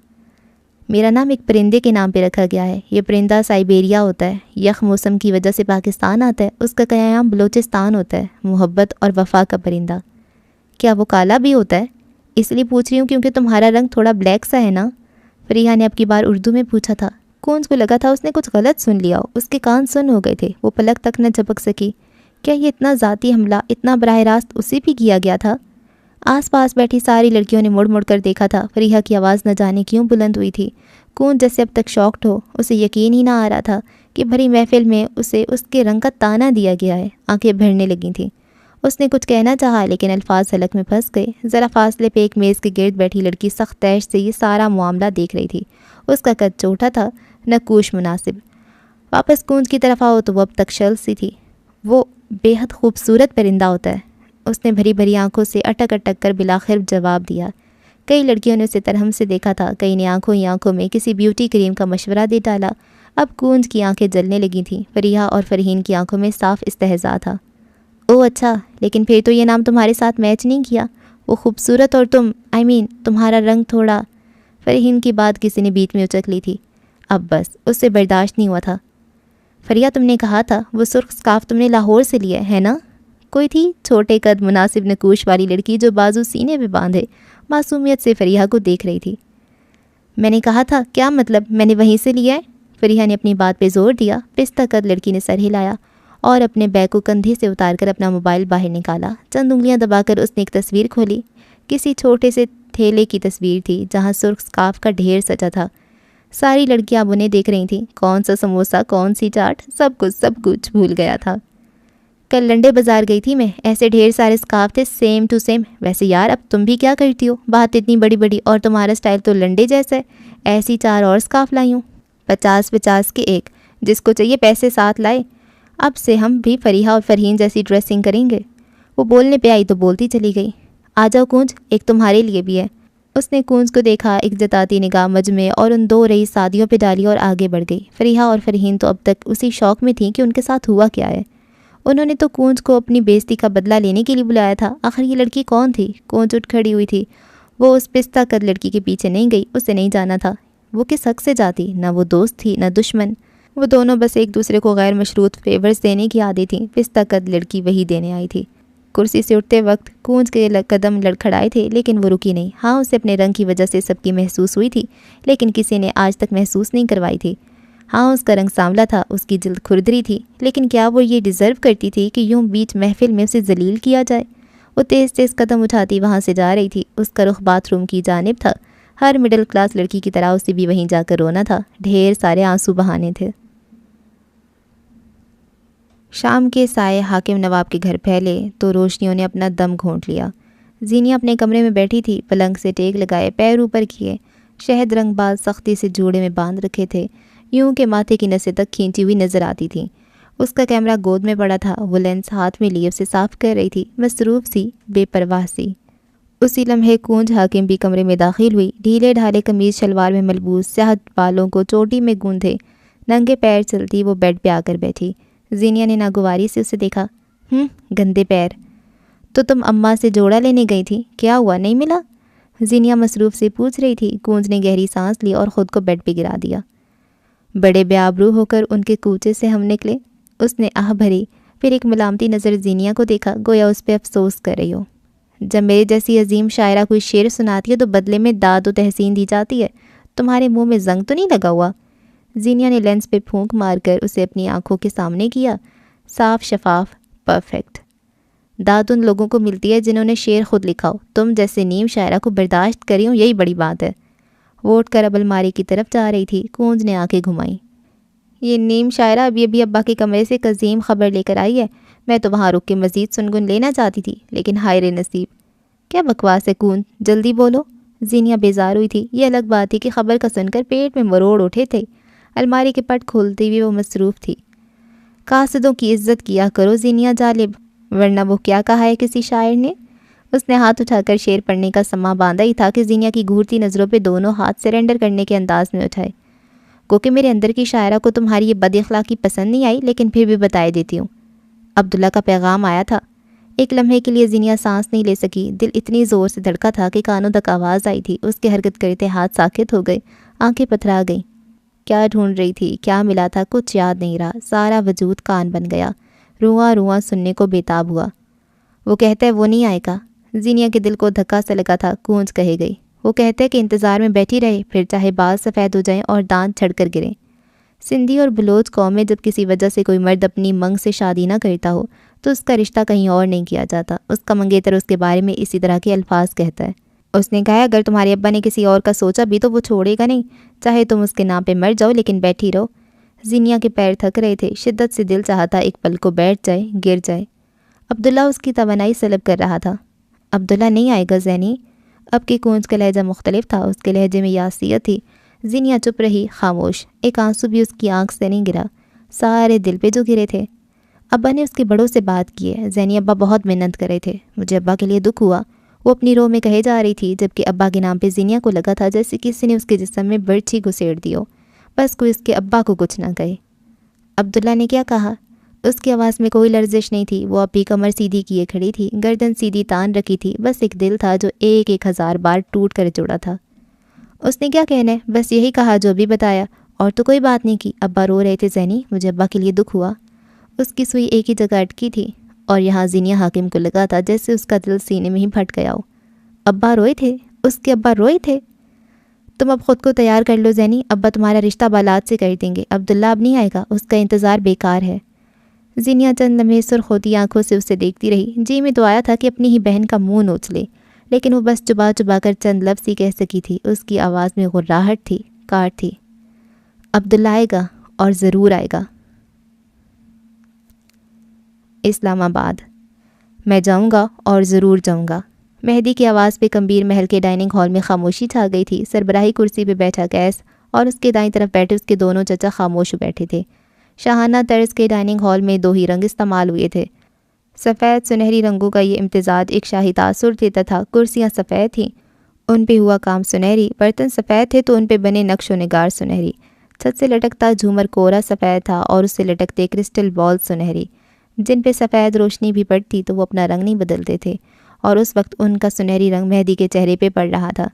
میرا نام ایک پرندے کے نام پہ رکھا گیا ہے. یہ پرندہ سائبیریا ہوتا ہے, یخ موسم کی وجہ سے پاکستان آتا ہے. اس کا قیام بلوچستان ہوتا ہے. محبت اور وفا کا پرندہ. کیا وہ کالا بھی ہوتا ہے؟ اس لیے پوچھ رہی ہوں کیونکہ تمہارا رنگ تھوڑا بلیک سا ہے نا؟ فریحہ نے اب کی بار اردو میں پوچھا تھا۔ کونز کو لگا تھا اس نے کچھ غلط سن لیا ہو، اس کے کان سن ہو گئے تھے، وہ پلک تک نہ جھپک سکی۔ کیا یہ اتنا ذاتی حملہ اتنا براہ راست اسی پہ کیا گیا تھا؟ آس پاس بیٹھی ساری لڑکیوں نے مڑ مڑ کر دیکھا تھا۔ فریحہ کی آواز نہ جانے کیوں بلند ہوئی تھی۔ کونز جیسے اب تک شاکڈ ہو، اسے یقین ہی نہ آ رہا تھا کہ بھری محفل میں اسے اس کے رنگ کا تانا دیا گیا ہے۔ آنکھیں بھرنے لگی تھیں۔ اس نے کچھ کہنا چاہا لیکن الفاظ حلق میں پھنس گئے۔ ذرا فاصلے پہ ایک میز کے گرد بیٹھی لڑکی سخت تیش سے یہ سارا معاملہ دیکھ رہی تھی۔ اس کا قد چھوٹا تھا، نقوش مناسب۔ واپس کونز کی طرف آؤ تو وہ اب تک شل سی تھی۔ وہ بے حد خوبصورت پرندہ ہوتا ہے، اس نے بھری بھری آنکھوں سے اٹک اٹک کر بلاخر جواب دیا۔ کئی لڑکیوں نے اسے ترہم سے دیکھا تھا، کئی نے آنکھوں ہی آنکھوں میں کسی بیوٹی کریم کا مشورہ دے ڈالا۔ اب کونز کی آنکھیں جلنے لگی تھیں۔ فریحہ اور فرحین کی آنکھوں میں صاف استہزاء تھا۔ او اچھا، لیکن پھر تو یہ نام تمہارے ساتھ میچ نہیں کیا۔ وہ خوبصورت اور تمہارا رنگ تھوڑا۔ فرحین کی بات کسی نے بیچ میں اچک لی تھی۔ اب بس اس سے برداشت نہیں ہوا تھا۔ فریحہ تم نے کہا تھا وہ سرخ سکارف تم نے لاہور سے لیا ہے نا؟ کوئی تھی چھوٹے قد مناسب نقوش والی لڑکی جو بازو سینے پہ باندھے معصومیت سے فریحہ کو دیکھ رہی تھی۔ میں نے کہا تھا، کیا مطلب میں نے وہیں سے لیا ہے؟ فریحہ نے اپنی بات پہ زور دیا۔ پستہ قد لڑکی نے سر ہلایا اور اپنے بیگ کو کندھے سے اتار کر اپنا موبائل باہر نکالا۔ چند انگلیاں دبا کر اس نے ایک تصویر کھولی۔ کسی چھوٹے سے تھیلے کی تصویر تھی جہاں سرخ سکارف کا ڈھیر سجا تھا۔ ساری لڑکیاں اب انہیں دیکھ رہی تھیں۔ کون سا سموسہ، کون سی چاٹ، سب کچھ بھول گیا تھا۔ کل لنڈے بازار گئی تھی میں، ایسے ڈھیر سارے سکارف تھے سیم ٹو سیم۔ ویسے یار اب تم بھی کیا کرتی ہو، بات اتنی بڑی بڑی اور تمہارا سٹائل تو لنڈے جیسا ہے۔ ایسی 4 اور سکارف لائی ہوں، 50 کے ایک، جس کو چاہیے پیسے ساتھ لائے۔ اب سے ہم بھی فریحہ اور فرحین جیسی ڈریسنگ کریں گے۔ وہ بولنے پہ آئی تو بولتی چلی گئی۔ آ جاؤ کونج، ایک تمہارے لیے بھی ہے۔ اس نے کونز کو دیکھا، ایک جتاتی نگاہ مجمع اور ان 2 رئی سادیوں پہ ڈالی اور آگے بڑھ گئی۔ فریحہ اور فرحین تو اب تک اسی شوق میں تھیں کہ ان کے ساتھ ہوا کیا ہے۔ انہوں نے تو کونز کو اپنی بےزتی کا بدلہ لینے کے لیے بلایا تھا۔ آخر یہ لڑکی کون تھی؟ کونز اٹھ کھڑی ہوئی تھی۔ وہ اس پستہ قد لڑکی کے پیچھے نہیں گئی، اسے نہیں جانا تھا۔ وہ کس حق سے جاتی؟ نہ وہ دوست تھی نہ دشمن، وہ دونوں بس ایک دوسرے کو غیر مشروط فیورز دینے کی عادی تھیں۔ پستہ قد لڑکی وہی دینے آئی تھی۔ کرسی سے اٹھتے وقت کونز کے قدم لڑکھڑائے تھے لیکن وہ رکی نہیں۔ ہاں اسے اپنے رنگ کی وجہ سے سب کی محسوس ہوئی تھی لیکن کسی نے آج تک محسوس نہیں کروائی تھی۔ ہاں اس کا رنگ سانولا تھا، اس کی جلد کھردری تھی، لیکن کیا وہ یہ ڈیزرو کرتی تھی کہ یوں بیچ محفل میں اسے ذلیل کیا جائے؟ وہ تیز تیز قدم اٹھاتی وہاں سے جا رہی تھی۔ اس کا رخ باتھ روم کی جانب تھا۔ ہر مڈل کلاس لڑکی کی طرح اسے بھی وہیں جا کر رونا تھا، ڈھیر سارے آنسو بہانے تھے۔ شام کے سائے حاکم نواب کے گھر پھیلے تو روشنیوں نے اپنا دم گھونٹ لیا۔ زینیہ اپنے کمرے میں بیٹھی تھی، پلنگ سے ٹیک لگائے، پیر اوپر کیے، شہد رنگ بال سختی سے جوڑے میں باندھ رکھے تھے، یوں کہ ماتھے کی نسیں تک کھینچی ہوئی نظر آتی تھیں۔ اس کا کیمرہ گود میں پڑا تھا، وہ لینس ہاتھ میں لیے اسے صاف کر رہی تھی، مصروف سی، بے پرواہ سی۔ اسی لمحے کونج حاکم بھی کمرے میں داخل ہوئی، ڈھیلے ڈھالے قمیض شلوار میں ملبوس، سیاہ بالوں کو چوٹی میں گوندھے ننگے پیر چلتی وہ بیڈ پہ آ کر بیٹھی۔ زینیہ نے ناگواری سے اسے دیکھا۔ گندے پیر، تو تم اماں سے جوڑا لینے گئی تھی، کیا ہوا نہیں ملا؟ زینیہ مصروف سے پوچھ رہی تھی۔ کونج نے گہری سانس لی اور خود کو بیڈ پہ گرا دیا۔ بڑے بے آبرو ہو کر ان کے کوچے سے ہم نکلے، اس نے آہ بھری، پھر ایک ملامتی نظر زینیہ کو دیکھا، گویا اس پہ افسوس کر رہی ہو۔ جب میرے جیسی عظیم شاعرہ کوئی شعر سناتی ہے تو بدلے میں داد و تحسین دی جاتی ہے، تمہارے منہ میں زنگ تو نہیں لگا ہوا؟ زینیہ نے لینس پہ پھونک مار کر اسے اپنی آنکھوں کے سامنے کیا۔ صاف شفاف، پرفیکٹ۔ داد ان لوگوں کو ملتی ہے جنہوں نے شعر خود لکھا ہو، تم جیسے نیم شاعرہ کو برداشت کری ہوں، یہی بڑی بات ہے۔ وہ اٹھ کر اب الماری کی طرف جا رہی تھی۔ کونج نے آنکھیں گھمائیں۔ یہ نیم شاعرہ ابھی ابا کے کمرے سے ایک عظیم خبر لے کر آئی ہے، میں تو وہاں رک کے مزید سنگن لینا چاہتی تھی لیکن ہائے رے نصیب۔ کیا بکواس ہے کونج، جلدی بولو۔ زینیہ بیزار ہوئی تھی۔ یہ الگ بات تھی کہ خبر کا سن کر پیٹ میں مروڑ اٹھے تھے۔ الماری کے پٹ کھولتے ہوئے وہ مصروف تھی۔ قاصدوں کی عزت کیا کرو زینیہ جالب، ورنہ وہ کیا کہا ہے کسی شاعر نے؟ اس نے ہاتھ اٹھا کر شعر پڑھنے کا سما باندھا ہی تھا کہ زینیہ کی گھورتی نظروں پہ دونوں ہاتھ سرنڈر کرنے کے انداز میں اٹھائے۔ گو کہ میرے اندر کی شاعرہ کو تمہاری یہ بد اخلاقی پسند نہیں آئی، لیکن پھر بھی بتائے دیتی ہوں۔ عبداللہ کا پیغام آیا تھا۔ ایک لمحے کے لیے زینیہ سانس نہیں لے سکی، دل اتنی زور سے دھڑکا تھا کہ کانوں تک آواز آئی تھی۔ اس کے حرکت کرتے ہاتھ ساکت ہو گئے، آنکھیں پتھرا گئیں۔ کیا ڈھونڈ رہی تھی، کیا ملا تھا، کچھ یاد نہیں رہا، سارا وجود کان بن گیا، رواں رواں سننے کو بےتاب ہوا۔ وہ کہتا ہے وہ نہیں آئے گا۔ زینیا کے دل کو دھکا سا لگا تھا، گونج کہے گئی۔ وہ کہتے کہ انتظار میں بیٹھی رہے، پھر چاہے بال سفید ہو جائیں اور دانت چھڑ کر گریں۔ سندھی اور بلوچ قوم میں جب کسی وجہ سے کوئی مرد اپنی منگ سے شادی نہ کرتا ہو تو اس کا رشتہ کہیں اور نہیں کیا جاتا، اس کا منگیتر اس کے بارے میں اسی طرح کے الفاظ کہتا ہے۔ اس نے کہا اگر تمہارے ابا نے کسی اور کا سوچا بھی تو وہ چھوڑے گا نہیں، چاہے تم اس کے نام پہ مر جاؤ لیکن بیٹھی رہو۔ زینیا کے پیر تھک رہے تھے، شدت سے دل چاہتا ایک پل کو بیٹھ جائے، گر جائے۔ عبداللہ اس کی توانائی سلب کر رہا تھا۔ عبداللہ نہیں آئے گا زینی؟ اب کی کونج کا لہجہ مختلف تھا، اس کے لہجے میں یاسیت تھی۔ زینیا چپ رہی، خاموش، ایک آنسو بھی اس کی آنکھ سے نہیں گرا، سارے دل پہ جو گرے تھے۔ ابا نے اس کے بڑوں سے بات کی ہے، زینی ابا بہت منت کرے تھے، مجھے ابا کے لیے دکھ ہوا، وہ اپنی روح میں کہے جا رہی تھی، جبکہ ابا کے نام پہ زینیا کو لگا تھا جیسے کسی نے اس کے جسم میں برچھی گھسیڑ دی ہو، بس کوئی اس کے ابا کو کچھ نہ کہے۔ عبداللہ نے کیا کہا؟ اس کی آواز میں کوئی لرزش نہیں تھی، وہ اپنی کمر سیدھی کیے کھڑی تھی، گردن سیدھی تان رکھی تھی، بس ایک دل تھا جو ایک ہزار بار ٹوٹ کر جڑا تھا۔ اس نے کیا کہنا ہے؟ بس یہی کہا جو بھی بتایا، اور تو کوئی بات نہیں کی۔ ابا رو رہے تھے زینی، مجھے ابا کے لیے دکھ ہوا۔ اس کی سوئی ایک ہی جگہ اٹکی تھی اور یہاں زینیا حاکم کو لگا تھا جیسے اس کا دل سینے میں ہی پھٹ گیا ہو۔ ابا روئے تھے؟ اس کے ابا روئے تھے؟ تم اب خود کو تیار کر لو زینی، ابا تمہارا رشتہ بالات سے کر دیں گے، عبداللہ اب نہیں آئے گا، اس کا انتظار بیکار ہے۔ زینیا چند لمحے سرخ ہوتی آنکھوں سے اسے دیکھتی رہی، جی میں تو آیا تھا کہ اپنی ہی بہن کا منہ نوچ لے، لیکن وہ بس چبا چبا کر چند لفظ ہی کہہ سکی تھی۔ اس کی آواز میں غراہٹ تھی، کاٹ تھی۔ عبداللہ آئے گا اور ضرور آئے گا۔ اسلام آباد۔ میں جاؤں گا اور ضرور جاؤں گا۔ مہدی کی آواز پہ کمبیر محل کے ڈائننگ ہال میں خاموشی چھا گئی تھی۔ سربراہی کرسی پہ بیٹھا قیس اور اس کے دائیں طرف بیٹھے اس کے دونوں چچا خاموش بیٹھے تھے۔ شاہانہ طرز کے ڈائننگ ہال میں دو ہی رنگ استعمال ہوئے تھے، سفید سنہری رنگوں کا یہ امتزاج ایک شاہی تاثر دیتا تھا۔ کرسیاں سفید تھیں، ان پہ ہوا کام سنہری، برتن سفید تھے تو ان پہ بنے نقش و نگار سنہری، چھت سے لٹکتا جھومر کوہرا سفید تھا اور اس سے لٹکتے کرسٹل بال سنہری، جن پہ سفید روشنی بھی پڑتی تو وہ اپنا رنگ نہیں بدلتے تھے، اور اس وقت ان کا سنہری رنگ مہدی کے چہرے پہ پڑ رہا تھا۔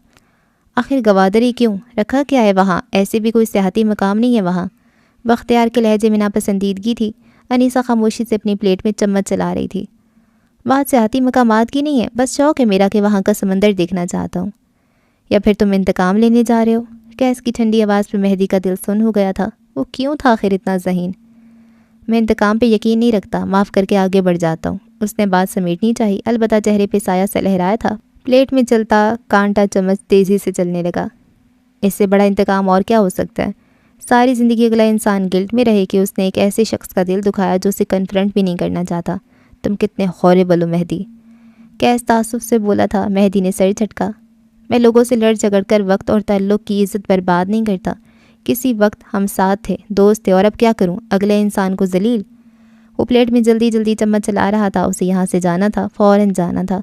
آخر گوادری کیوں رکھا کیا ہے وہاں؟ ایسے بھی کوئی سیاحتی مقام نہیں ہے وہاں۔ بختیار کے لہجے میں ناپسندیدگی تھی۔ انیسہ خاموشی سے اپنی پلیٹ میں چمچ چلا رہی تھی۔ بات سیاحتی مقامات کی نہیں ہے، بس شوق ہے میرا کہ وہاں کا سمندر دیکھنا چاہتا ہوں۔ یا پھر تم انتقام لینے جا رہے ہو؟ قیس کی ٹھنڈی آواز پہ مہدی کا دل سن ہو گیا تھا۔ وہ کیوں تھا آخر اتنا ذہین؟ میں انتقام پہ یقین نہیں رکھتا، معاف کر کے آگے بڑھ جاتا ہوں۔ اس نے بات سمیٹنی چاہی، البتہ چہرے پہ سایہ سا لہرایا تھا۔ پلیٹ میں چلتا کانٹا چمچ تیزی سے چلنے لگا۔ اس سے بڑا انتقام اور کیا ہو سکتا ہے؟ ساری زندگی اگلا انسان گلٹ میں رہے کہ اس نے ایک ایسے شخص کا دل دکھایا جو اسے کنفرنٹ بھی نہیں کرنا چاہتا۔ تم کتنے ہاربل ہو مہدی، قیس تعصب سے بولا تھا۔ مہدی نے سر جھٹکا۔ میں لوگوں سے لڑ جھگڑ کر وقت اور تعلق کی عزت برباد نہیں کرتا۔ کسی وقت ہم ساتھ تھے، دوست تھے، اور اب کیا کروں؟ اگلے انسان کو ذلیل۔ وہ پلیٹ میں جلدی جلدی چمچ چلا رہا تھا، اسے یہاں سے جانا تھا، فوراً جانا تھا۔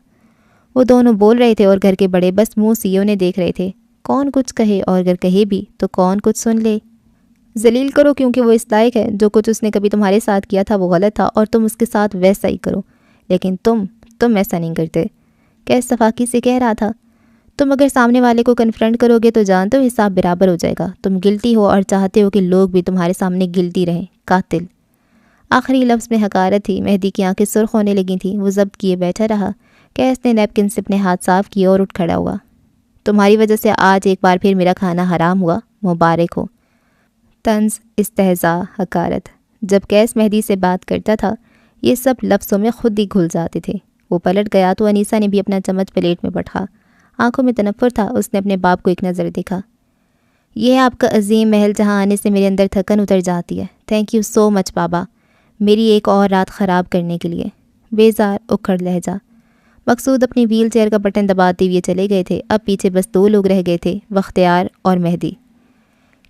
وہ دونوں بول رہے تھے اور گھر کے بڑے بس منہ سیوں نے دیکھ رہے تھے۔ کون کچھ کہے، اور اگر کہے بھی تو کون کچھ سن لے۔ ذلیل کرو کیونکہ وہ اس لائق ہے، جو کچھ اس نے کبھی تمہارے ساتھ کیا تھا وہ غلط تھا اور تم اس کے ساتھ ویسا ہی کرو، لیکن تم ایسا نہیں کرتے۔ قیس صفاقی سے کہہ رہا تھا۔ تم اگر سامنے والے کو کنفرنٹ کرو گے تو جانتے ہو حساب برابر ہو جائے گا۔ تم گلٹی ہو اور چاہتے ہو کہ لوگ بھی تمہارے سامنے گلٹی رہیں۔ قاتل۔ آخری لفظ میں حقارت تھی۔ مہدی کی آنکھیں سرخ ہونے لگی تھیں، وہ ضبط کیے بیٹھا رہا۔ قیس نے نیپکن سے اپنے ہاتھ صاف کیے اور اٹھ کھڑا ہوا۔ تمہاری وجہ سے آج ایک بار پھر میرا کھانا حرام ہوا، مبارک ہو۔ طنز، استہزاء، حقارت۔ جب قیس مہدی سے بات کرتا تھا یہ سب لفظوں میں خود ہی گھل جاتے تھے۔ وہ پلٹ گیا تو انیسہ نے بھی اپنا چمچ پلیٹ میں پٹھا، آنکھوں میں تنفر تھا۔ اس نے اپنے باپ کو ایک نظر دیکھا۔ یہ ہے آپ کا عظیم محل جہاں آنے سے میرے اندر تھکن اتر جاتی ہے۔ تھینک یو سو مچ بابا، میری ایک اور رات خراب کرنے کے لیے۔ بیزار اکھڑ لہجہ۔ مقصود اپنی ویل چیئر کا بٹن دباتے ہوئے چلے گئے تھے۔ اب پیچھے بس دو لوگ رہ گئے تھے، بختیار اور مہدی۔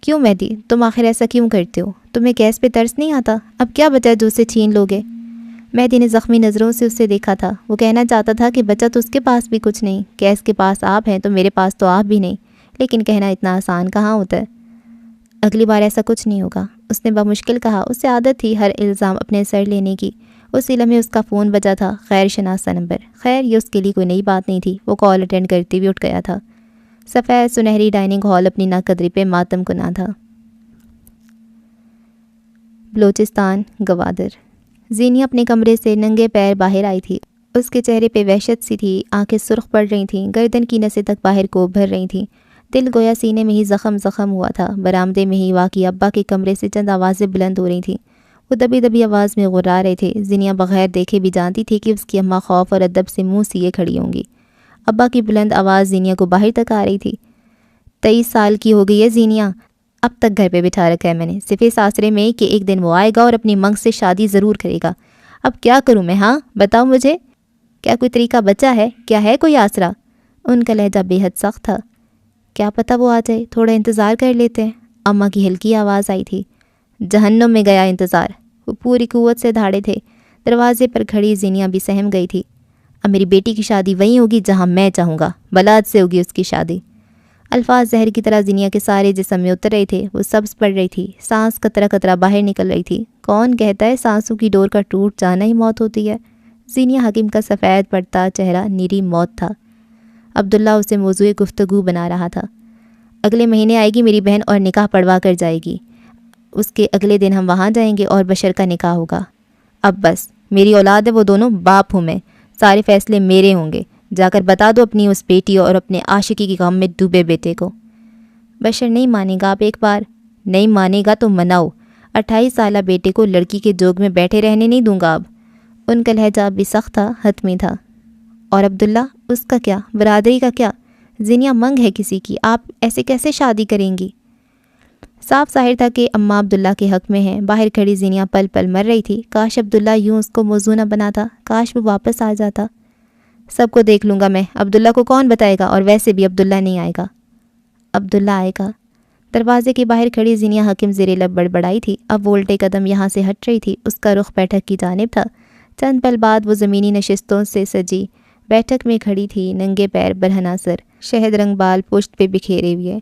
کیوں مہدی، تم آخر ایسا کیوں کرتے ہو؟ تمہیں قیس پہ ترس نہیں آتا؟ اب کیا بچا جو اسے چھین لوگے؟ مہدی نے زخمی نظروں سے اسے دیکھا تھا۔ وہ کہنا چاہتا تھا کہ بچا تو اس کے پاس بھی کچھ نہیں، قیس کے پاس آپ ہیں تو میرے پاس تو آپ بھی نہیں، لیکن کہنا اتنا آسان کہاں ہوتا ہے۔ اگلی بار ایسا کچھ نہیں ہوگا، اس نے بمشکل کہا۔ اسے عادت تھی ہر الزام اپنے سر لینے کی۔ اسی لمحے اس کا فون بجا تھا، غیر شناسہ نمبر۔ خیر یہ اس کے لیے کوئی نئی بات نہیں تھی۔ وہ کال اٹینڈ کرتے ہوئے اٹھ گیا تھا۔ سفید سنہری ڈائننگ ہال اپنی ناقدری پہ ماتم کنا تھا۔ بلوچستان، گوادر۔ زینیا اپنے کمرے سے ننگے پیر باہر آئی تھی۔ اس کے چہرے پہ وحشت سی تھی، آنکھیں سرخ پڑ رہی تھیں، گردن کی نسیں تک باہر کو ابھر رہی تھیں، دل گویا سینے میں ہی زخم ہوا تھا۔ برآمدے میں ہی واقعی ابا کے کمرے سے چند آوازیں بلند ہو رہی تھیں، وہ دبی دبی آواز میں غرا رہے تھے۔ زینیا بغیر دیکھے بھی جانتی تھی کہ اس کی اماں خوف اور ادب سے منہ سیے کھڑی ہوں گی۔ ابا کی بلند آواز زینیا کو باہر تک آ رہی تھی۔ 23 سال کی ہو گئی ہے زینیا، اب تک گھر پہ بٹھا رکھا ہے میں نے، صرف اس آسرے میں کہ ایک دن وہ آئے گا اور اپنی منگ سے شادی ضرور کرے گا۔ اب کیا کروں میں؟ ہاں بتاؤ مجھے، کیا کوئی طریقہ بچا ہے؟ کیا ہے کوئی آسرا؟ ان کا لہجہ بے حد سخت تھا۔ کیا پتہ وہ آ جائے، تھوڑا انتظار کر لیتے ہیں، اماں کی ہلکی آواز آئی تھی۔ جہنم میں گیا انتظار۔ وہ پوری قوت سے دھاڑے تھے۔ دروازے پر کھڑی زینیا بھی سہم گئی تھی۔ اب میری بیٹی کی شادی وہیں ہوگی جہاں میں چاہوں گا، بلاد سے ہوگی اس کی شادی۔ الفاظ زہر کی طرح زینیا کے سارے جسم میں اتر رہے تھے، وہ سبز پڑ رہی تھی، سانس قطرہ قطرہ باہر نکل رہی تھی۔ کون کہتا ہے سانسوں کی ڈور کا ٹوٹ جانا ہی موت ہوتی ہے؟ زینیا حکیم کا سفید پڑتا چہرہ نیری موت تھا۔ عبداللہ اسے موضوع گفتگو بنا رہا تھا۔ اگلے مہینے آئے گی میری بہن اور نکاح پڑھوا کر جائے گی، اس کے اگلے دن ہم وہاں جائیں گے اور بشر کا نکاح ہوگا۔ اب بس، میری اولاد ہے وہ دونوں، باپ ہوں میں، سارے فیصلے میرے ہوں گے۔ جا کر بتا دو اپنی اس بیٹی اور اپنے عاشقی کی غم میں ڈوبے بیٹے کو۔ بشر نہیں مانے گا، آپ ایک بار نہیں مانے گا تو مناؤ، 28 سالہ بیٹے کو لڑکی کے جوگ میں بیٹھے رہنے نہیں دوں گا اب۔ ان کا لہجہ بھی سخت تھا، حتمی تھا۔ اور عبداللہ، اس کا کیا؟ برادری کا کیا؟ زینیا منگ ہے کسی کی، آپ ایسے کیسے شادی کریں گی؟ صاف ظاہر تھا کہ اماں عبداللہ کے حق میں ہیں۔ باہر کھڑی زینیا پل پل مر رہی تھی۔ کاش عبداللہ یوں اس کو موضوع نہ بناتا، کاش وہ واپس آ جاتا۔ سب کو دیکھ لوں گا میں، عبداللہ کو کون بتائے گا؟ اور ویسے بھی عبداللہ نہیں آئے گا۔ عبداللہ آئے گا۔ دروازے کے باہر کھڑی زینیا حکیم زیر لب بڑبڑائی تھی۔ اب وہ الٹے قدم یہاں سے ہٹ رہی تھی، اس کا رخ بیٹھک کی جانب تھا۔ چند پل بعد وہ زمینی نشستوں سے سجی بیٹھک میں کھڑی تھی، ننگے پیر، برہنہ سر، شہد رنگ بال پشت پہ بکھیرے ہوئے،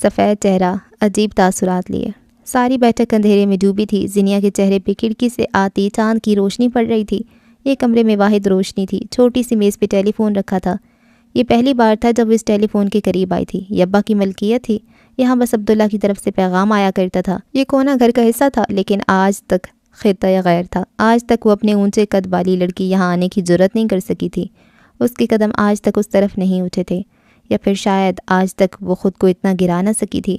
سفید چہرہ، عجیب تاثرات لیے۔ ساری بیٹھک اندھیرے میں ڈوبی تھی۔ زینیا کے چہرے پہ کھڑکی سے آتی چاند کی روشنی پڑ رہی تھی۔ یہ کمرے میں واحد روشنی تھی۔ چھوٹی سی میز پہ ٹیلی فون رکھا تھا۔ یہ پہلی بار تھا جب وہ اس ٹیلی فون کے قریب آئی تھی۔ یہ ابا کی ملکیت تھی، یہاں بس عبداللہ کی طرف سے پیغام آیا کرتا تھا۔ یہ کونا گھر کا حصہ تھا، لیکن آج تک خطہ غیر تھا۔ آج تک وہ اپنے اونچے قد والی لڑکی یہاں آنے کی جرأت نہیں کر سکی تھی۔ اس کے قدم آج تک اس طرف نہیں اٹھے تھے، یا پھر شاید آج تک وہ خود کو اتنا گرا نہ سکی تھی۔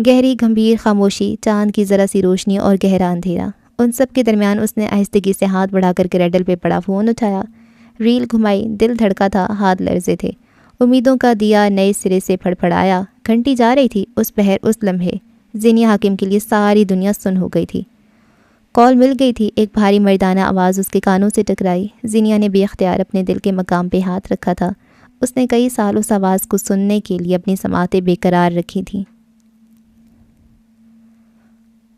گہری گھمبیر خاموشی، چاند کی ذرا سی روشنی اور گہرا اندھیرا، ان سب کے درمیان اس نے آہستگی سے ہاتھ بڑھا کر کریڈل پہ پڑا فون اٹھایا، ریل گھمائی، دل دھڑکا تھا، ہاتھ لرزے تھے۔ امیدوں کا دیا نئے سرے سے پھڑپھڑایا، گھنٹی جا رہی تھی۔ اس پہر، اس لمحے زینیا حکیم کے لیے ساری دنیا سن ہو گئی تھی۔ کال مل گئی تھی۔ ایک بھاری مردانہ آواز اس کے کانوں سے ٹکرائی۔ زینیا نے بے اختیار اپنے دل کے مقام پہ ہاتھ رکھا تھا۔ اس نے کئی سال اس آواز کو سننے کے لیے اپنی سماعتیں بے قرار رکھی تھیں۔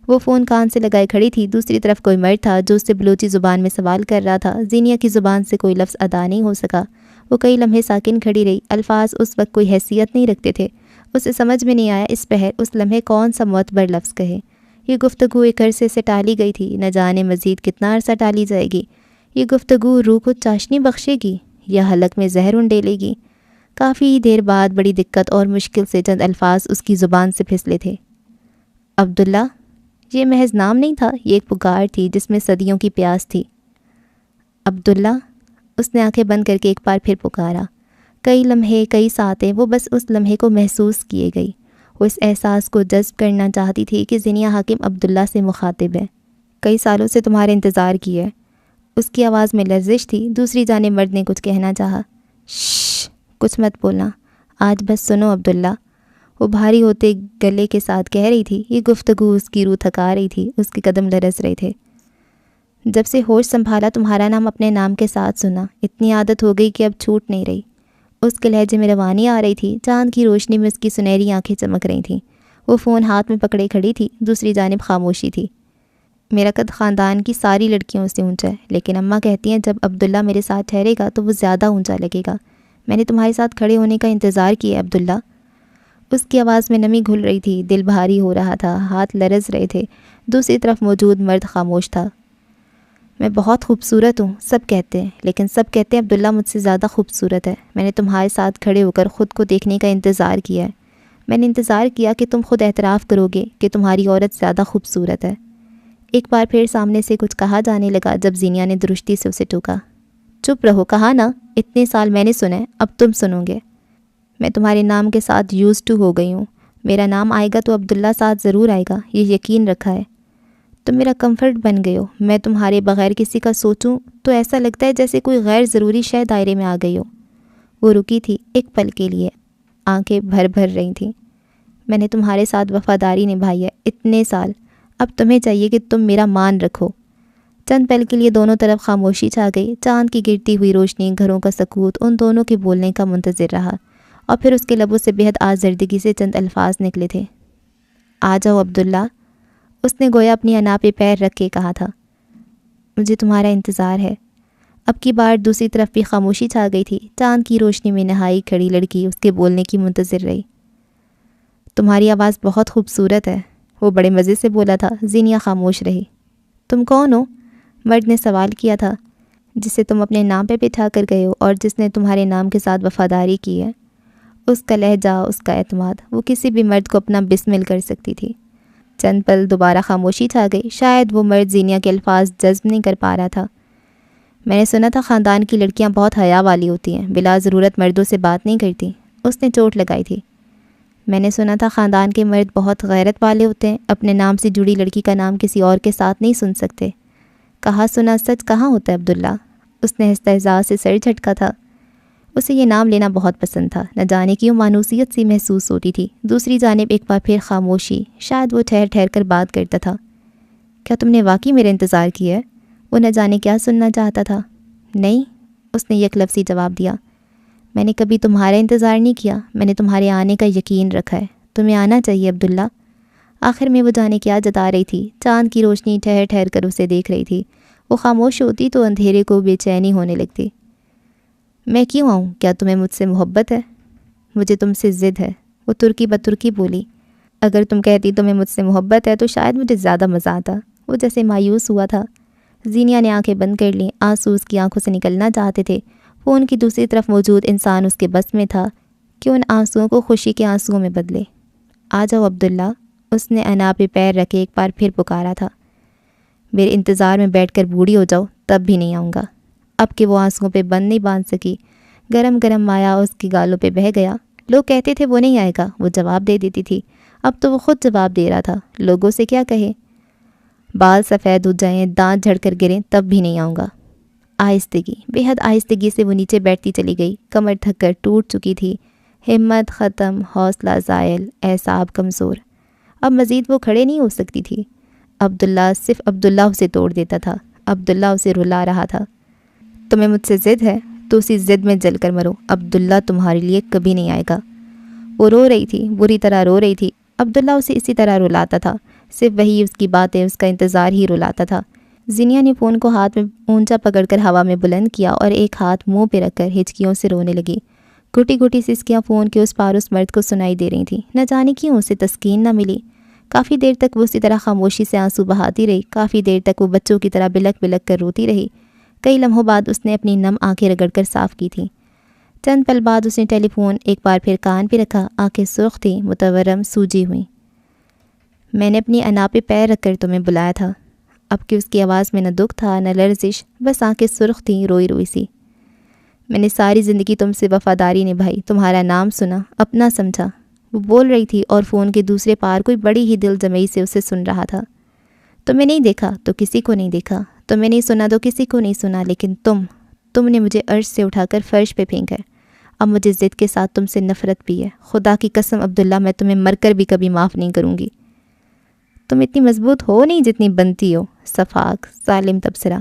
وہ فون کان سے لگائے کھڑی تھی۔ دوسری طرف کوئی مرد تھا جو اس سے بلوچی زبان میں سوال کر رہا تھا۔ زینیا کی زبان سے کوئی لفظ ادا نہیں ہو سکا۔ وہ کئی لمحے ساکن کھڑی رہی۔ الفاظ اس وقت کوئی حیثیت نہیں رکھتے تھے۔ اسے سمجھ میں نہیں آیا اس پہر، اس لمحے کون سا معتبر لفظ کہے۔ یہ گفتگو ایک عرصے سے ٹالی گئی تھی، نہ جانے مزید کتنا عرصہ ٹالی جائے گی۔ یہ گفتگو روح کو چاشنی بخشے گی یا حلق میں زہر انڈیلے گی؟ کافی دیر بعد بڑی دقت اور مشکل سے چند الفاظ اس کی زبان سے پھسلے تھے۔ عبداللہ۔ یہ محض نام نہیں تھا، یہ ایک پکار تھی جس میں صدیوں کی پیاس تھی۔ عبداللہ۔ اس نے آنکھیں بند کر کے ایک بار پھر پکارا۔ کئی لمحے، کئی ساعتیں وہ بس اس لمحے کو محسوس کیے گئی۔ وہ اس احساس کو جذب کرنا چاہتی تھی کہ زینیا حکیم عبداللہ سے مخاطب ہے۔ کئی سالوں سے تمہارے انتظار کی ہے۔ اس کی آواز میں لرزش تھی۔ دوسری جانب مرد نے کچھ کہنا چاہا۔ شش، کچھ مت بولنا، آج بس سنو عبداللہ، وہ بھاری ہوتے گلے کے ساتھ کہہ رہی تھی۔ یہ گفتگو اس کی روح تھکا رہی تھی، اس کے قدم لرز رہے تھے۔ جب سے ہوش سنبھالا تمہارا نام اپنے نام کے ساتھ سنا، اتنی عادت ہو گئی کہ اب چھوٹ نہیں رہی۔ اس کے لہجے میں روانی آ رہی تھی، چاند کی روشنی میں اس کی سنہری آنکھیں چمک رہی تھیں۔ وہ فون ہاتھ میں پکڑے کھڑی تھی، دوسری جانب خاموشی تھی۔ میرا قد خاندان کی ساری لڑکیوں سے اونچا ہے، لیکن اماں کہتی ہیں جب عبداللہ میرے ساتھ ٹھہرے گا تو وہ زیادہ اونچا لگے گا۔ میں نے تمہارے ساتھ کھڑے ہونے کا انتظار کیا عبداللہ۔ اس کی آواز میں نمی گھل رہی تھی، دل بھاری ہو رہا تھا، ہاتھ لرز رہے تھے۔ دوسری طرف موجود مرد خاموش تھا۔ میں بہت خوبصورت ہوں، سب کہتے ہیں، لیکن سب کہتے ہیں عبداللہ مجھ سے زیادہ خوبصورت ہے۔ میں نے تمہارے ساتھ کھڑے ہو کر خود کو دیکھنے کا انتظار کیا ہے۔ میں نے انتظار کیا کہ تم خود اعتراف کرو گے کہ تمہاری عورت زیادہ خوبصورت ہے۔ ایک بار پھر سامنے سے کچھ کہا جانے لگا جب زینیا نے درشتی سے اسے ٹوکا۔ چپ رہو، کہا نا، اتنے سال میں نے سنا ہے، اب تم سنو گے۔ میں تمہارے نام کے ساتھ یوز ٹو ہو گئی ہوں، میرا نام آئے گا تو عبداللہ ساتھ ضرور آئے گا، یہ یقین رکھا ہے۔ تم میرا کمفرٹ بن گئے ہو، میں تمہارے بغیر کسی کا سوچوں تو ایسا لگتا ہے جیسے کوئی غیر ضروری شے دائرے میں آ گئی ہو۔ وہ رکی تھی ایک پل کے لیے، آنکھیں بھر بھر رہی تھیں۔ میں نے تمہارے ساتھ وفاداری نبھائی ہے اتنے سال، اب تمہیں چاہیے کہ تم میرا مان رکھو۔ چند پل کے لیے دونوں طرف خاموشی چھا گئی، چاند کی گرتی ہوئی روشنی، گھروں کا سکوت ان دونوں کے بولنے کا منتظر رہا، اور پھر اس کے لبوں سے بےحد آزردگی سے چند الفاظ نکلے تھے۔ آ جاؤ عبداللہ، اس نے گویا اپنی انا پہ پیر رکھ کے کہا تھا۔ مجھے تمہارا انتظار ہے۔ اب کی بار دوسری طرف بھی خاموشی چھا گئی تھی، چاند کی روشنی میں نہائی کھڑی لڑکی اس کے بولنے کی منتظر رہی۔ تمہاری آواز بہت خوبصورت ہے، وہ بڑے مزے سے بولا تھا۔ زینیا خاموش رہی۔ تم کون ہو؟ مرد نے سوال کیا تھا۔ جسے تم اپنے نام پہ بٹھا کر گئے ہو اور جس نے تمہارے نام کے ساتھ وفاداری کی ہے۔ اس کا لہجہ، اس کا اعتماد، وہ کسی بھی مرد کو اپنا بسمل کر سکتی تھی۔ چند پل دوبارہ خاموشی چھا گئی، شاید وہ مرد زینیا کے الفاظ جذب نہیں کر پا رہا تھا۔ میں نے سنا تھا خاندان کی لڑکیاں بہت حیا والی ہوتی ہیں، بلا ضرورت مردوں سے بات نہیں کرتی، اس نے چوٹ لگائی تھی۔ میں نے سنا تھا خاندان کے مرد بہت غیرت والے ہوتے ہیں، اپنے نام سے جڑی لڑکی کا نام کسی اور کے ساتھ نہیں سن سکتے۔ کہا سنا سچ کہاں ہوتا ہے عبداللہ؟ اس نے استہزاء سے سر جھٹکا تھا۔ اسے یہ نام لینا بہت پسند تھا، نہ جانے کیوں مانوسیت سی محسوس ہوتی تھی۔ دوسری جانب ایک بار پھر خاموشی، شاید وہ ٹھہر ٹھہر کر بات کرتا تھا۔ کیا تم نے واقعی میرا انتظار کیا ہے؟ وہ نہ جانے کیا سننا چاہتا تھا۔ نہیں، اس نے یک لفظی جواب دیا۔ میں نے کبھی تمہارا انتظار نہیں کیا، میں نے تمہارے آنے کا یقین رکھا ہے۔ تمہیں آنا چاہیے عبداللہ۔ آخر میں وہ جانے کیا جتا رہی تھی۔ چاند کی روشنی ٹھہر ٹھہر کر اسے دیکھ رہی تھی۔ وہ خاموش ہوتی تو اندھیرے کو بے چینی ہونے لگتی۔ میں کیوں آؤں؟ کیا تمہیں مجھ سے محبت ہے؟ مجھے تم سے ضد ہے، وہ ترکی بترکی بولی۔ اگر تم کہتی تمہیں مجھ سے محبت ہے تو شاید مجھے زیادہ مزہ آتا۔ وہ جیسے مایوس ہوا تھا۔ زینیا نے آنکھیں بند کر لیں، آنسو اس کی آنکھوں سے نکلنا چاہتے تھے۔ فون کی دوسری طرف موجود انسان اس کے بس میں تھا کہ ان آنسوؤں کو خوشی کے آنسوؤں میں بدلے۔ آ جاؤ عبداللہ، اس نے انا پہ پیر رکھے ایک بار پھر پکارا تھا۔ میرے انتظار میں بیٹھ کر بوڑھی ہو جاؤ تب بھی نہیں آؤں گا۔ اب کہ وہ آنسوؤں پہ بند نہیں باندھ سکی، گرم گرم مایا اس کی گالوں پہ بہہ گیا۔ لوگ کہتے تھے وہ نہیں آئے گا، وہ جواب دے دیتی تھی۔ اب تو وہ خود جواب دے رہا تھا، لوگوں سے کیا کہے؟ بال سفید ہو جائیں، دانت جھڑ کر گریں تب بھی نہیں آؤں گا۔ آہستگی، بے حد آہستگی سے وہ نیچے بیٹھتی چلی گئی۔ کمر تھک کر ٹوٹ چکی تھی، ہمت ختم، حوصلہ زائل، اعصاب کمزور۔ اب مزید وہ کھڑے نہیں ہو سکتی تھی۔ عبداللہ، صرف عبداللہ اسے توڑ دیتا تھا، عبداللہ اسے رلا رہا تھا۔ تمہیں مجھ سے ضد ہے تو اسی ضد میں جل کر مرو، عبداللہ تمہارے لیے کبھی نہیں آئے گا۔ وہ رو رہی تھی، بری طرح رو رہی تھی۔ عبداللہ اسے اسی طرح رلاتا تھا، صرف وہی اس کی باتیں، اس کا انتظار ہی رلاتا تھا۔ زینیا نے فون کو ہاتھ میں اونچا پکڑ کر ہوا میں بلند کیا اور ایک ہاتھ منہ پہ رکھ کر ہچکیوں سے رونے لگی۔ گھٹی گھٹی سسکیاں فون کے اس پار اس مرد کو سنائی دے رہی تھیں۔ نہ جانے کیوں اسے تسکین نہ ملی۔ کافی دیر تک وہ اسی طرح خاموشی سے آنسو بہاتی رہی، کافی دیر تک وہ بچوں کی طرح بلک بلک کر روتی رہی۔ کئی لمحوں بعد اس نے اپنی نم آنکھیں رگڑ کر صاف کی تھیں۔ چند پل بعد اس نے ٹیلی فون ایک بار پھر کان پہ رکھا، آنکھیں سرخ تھیں، متورم سوجی ہوئیں۔ میں نے اپنی انا پہ پیر رکھ کر تمہیں بلایا تھا۔ اب کہ اس کی آواز میں نہ دکھ تھا نہ لرزش، بس آنکھیں سرخ تھیں، روئی روئی سی۔ میں نے ساری زندگی تم سے وفاداری نبھائی، تمہارا نام سنا، اپنا سمجھا۔ وہ بول رہی تھی اور فون کے دوسرے پار کوئی بڑی ہی دل جمعی سے اسے سن رہا تھا۔ تمہیں نہیں دیکھا تو کسی کو نہیں دیکھا، تمہیں نہیں سنا تو کسی کو نہیں سنا، لیکن تم نے مجھے عرش سے اٹھا کر فرش پہ پھینکا ہے۔ اب مجھے ضد کے ساتھ تم سے نفرت بھی ہے۔ خدا کی قسم عبداللہ، میں تمہیں مر کر بھی کبھی معاف نہیں کروں گی۔ تم اتنی مضبوط ہو نہیں جتنی بنتی ہو، صفاق، ظالم تبصرہ۔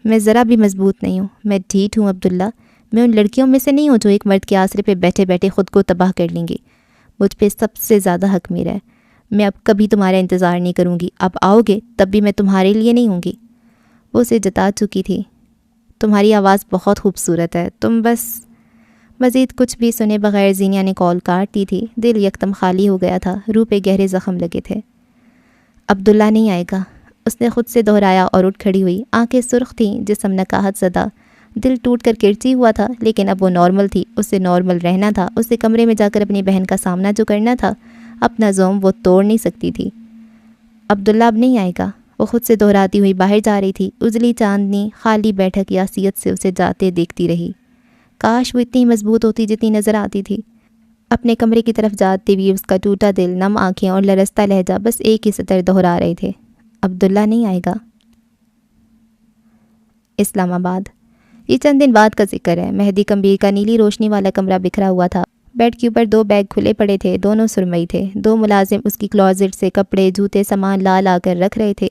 میں ذرا بھی مضبوط نہیں ہوں، میں ڈھیٹ ہوں عبداللہ۔ میں ان لڑکیوں میں سے نہیں ہوں جو ایک مرد کے آسرے پہ بیٹھے بیٹھے خود کو تباہ کر لیں گی۔ مجھ پہ سب سے زیادہ حق میرا ہے۔ میں اب کبھی تمہارا انتظار نہیں کروں گی، اب آؤ گے تب بھی میں تمہارے لیے نہیں ہوں گی۔ وہ اسے جتا چکی تھی۔ تمہاری آواز بہت خوبصورت ہے، تم بس۔ مزید کچھ بھی سنے بغیر زینیا نے کال کاٹ دی تھی۔ دل یکدم خالی ہو گیا تھا، روح پہ گہرے زخم لگے تھے۔ عبداللہ نہیں آئے گا، اس نے خود سے دہرایا اور اٹھ کھڑی ہوئی۔ آنکھیں سرخ تھیں، جسم نقاہت زدہ، دل ٹوٹ کر کرچی ہوا تھا، لیکن اب وہ نارمل تھی، اسے نارمل رہنا تھا۔ اسے کمرے میں جا کر اپنی بہن کا سامنا جو کرنا تھا، اپنا زوم وہ توڑ نہیں سکتی تھی۔ عبداللہ اب نہیں آئے گا، وہ خود سے دہراتی ہوئی باہر جا رہی تھی۔ اجلی چاندنی خالی بیٹھک یاسیت سے اسے جاتے دیکھتی رہی۔ کاش وہ اتنی مضبوط ہوتی جتنی نظر آتی تھی۔ اپنے کمرے کی طرف جاتے ہوئے اس کا ٹوٹا دل، نم آنکھیں اور لرزتا لہجہ بس ایک ہی سطر دہرا رہے تھے، عبداللہ نہیں آئے گا۔ اسلام آباد۔ یہ چند دن بعد کا ذکر ہے۔ مہدی کمبیر کا نیلی روشنی والا کمرہ بکھرا ہوا تھا۔ بیڈ کے اوپر 2 بیگ کھلے پڑے تھے، دونوں سرمئی تھے۔ 2 ملازم اس کی کلازٹ سے کپڑے، جوتے، سامان لا کر رکھ رہے تھے۔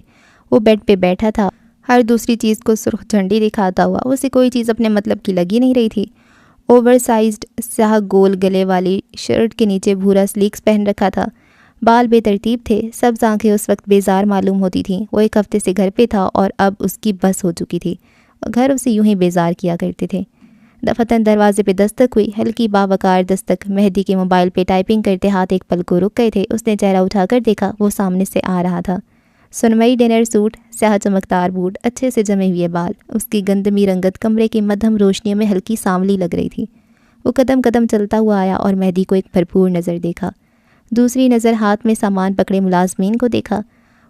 وہ بیڈ پہ بیٹھا تھا، ہر دوسری چیز کو سرخ جھنڈی دکھاتا ہوا۔ اسے کوئی چیز اپنے مطلب کی لگی نہیں رہی تھی۔ اوور سائزڈ سیاہ گول گلے والی شرٹ کے نیچے بھورا سلیکس پہن رکھا تھا۔ بال بے ترتیب تھے، سبز آنکھیں اس وقت بیزار معلوم ہوتی تھیں۔ وہ 1 ہفتے سے گھر پہ تھا اور اب اس کی بس ہو چکی تھی۔ گھر اسے یوں ہی بیزار کیا کرتے تھے۔ دفتن دروازے پہ دستک ہوئی، ہلکی باوقار دستک۔ مہدی کے موبائل پہ ٹائپنگ کرتے ہاتھ ایک پل کو رک گئے تھے۔ اس نے چہرہ اٹھا کر دیکھا، وہ سامنے سے آ رہا تھا۔ سنمئی ڈنر سوٹ، سیاہ چمکدار بوٹ، اچھے سے جمے ہوئے بال، اس کی گندمی رنگت کمرے کی مدھم روشنیوں میں ہلکی سانولی لگ رہی تھی۔ وہ قدم قدم چلتا ہوا آیا اور مہدی کو ایک بھرپور نظر دیکھا۔ دوسری نظر ہاتھ میں سامان پکڑے ملازمین کو دیکھا۔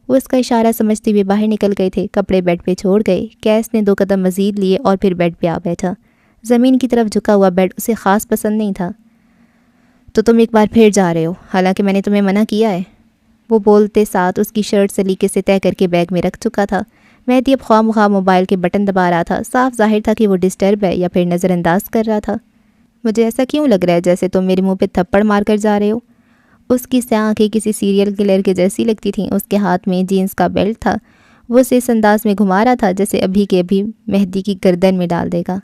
وہ اس کا اشارہ سمجھتے ہوئے باہر نکل گئے تھے، کپڑے بیڈ پہ چھوڑ گئے۔ کیس نے 2 قدم مزید لیے اور پھر بیڈ پہ آ بیٹھا۔ زمین کی طرف جھکا ہوا بیڈ اسے خاص پسند نہیں تھا۔ تو تم ایک بار پھر جا رہے ہو، حالانکہ میں نے تمہیں منع کیا ہے۔ وہ بولتے ساتھ اس کی شرٹ سلیقے سے طے کر کے بیگ میں رکھ چکا تھا۔ مہدی اب خواہ مخواہ موبائل کے بٹن دبا رہا تھا۔ صاف ظاہر تھا کہ وہ ڈسٹرب ہے یا پھر نظر انداز کر رہا تھا۔ مجھے ایسا کیوں لگ رہا ہے جیسے تم میرے منہ پہ تھپڑ مار کر جا رہے ہو؟ اس کی سیاہ آنکھیں کسی سیریل کلر کے جیسی لگتی تھیں۔ اس کے ہاتھ میں جینس کا بیلٹ تھا۔ وہ اسے اس انداز میں گھما رہا تھا جیسے ابھی کے ابھی مہدی کی گردن میں ڈال دے گا۔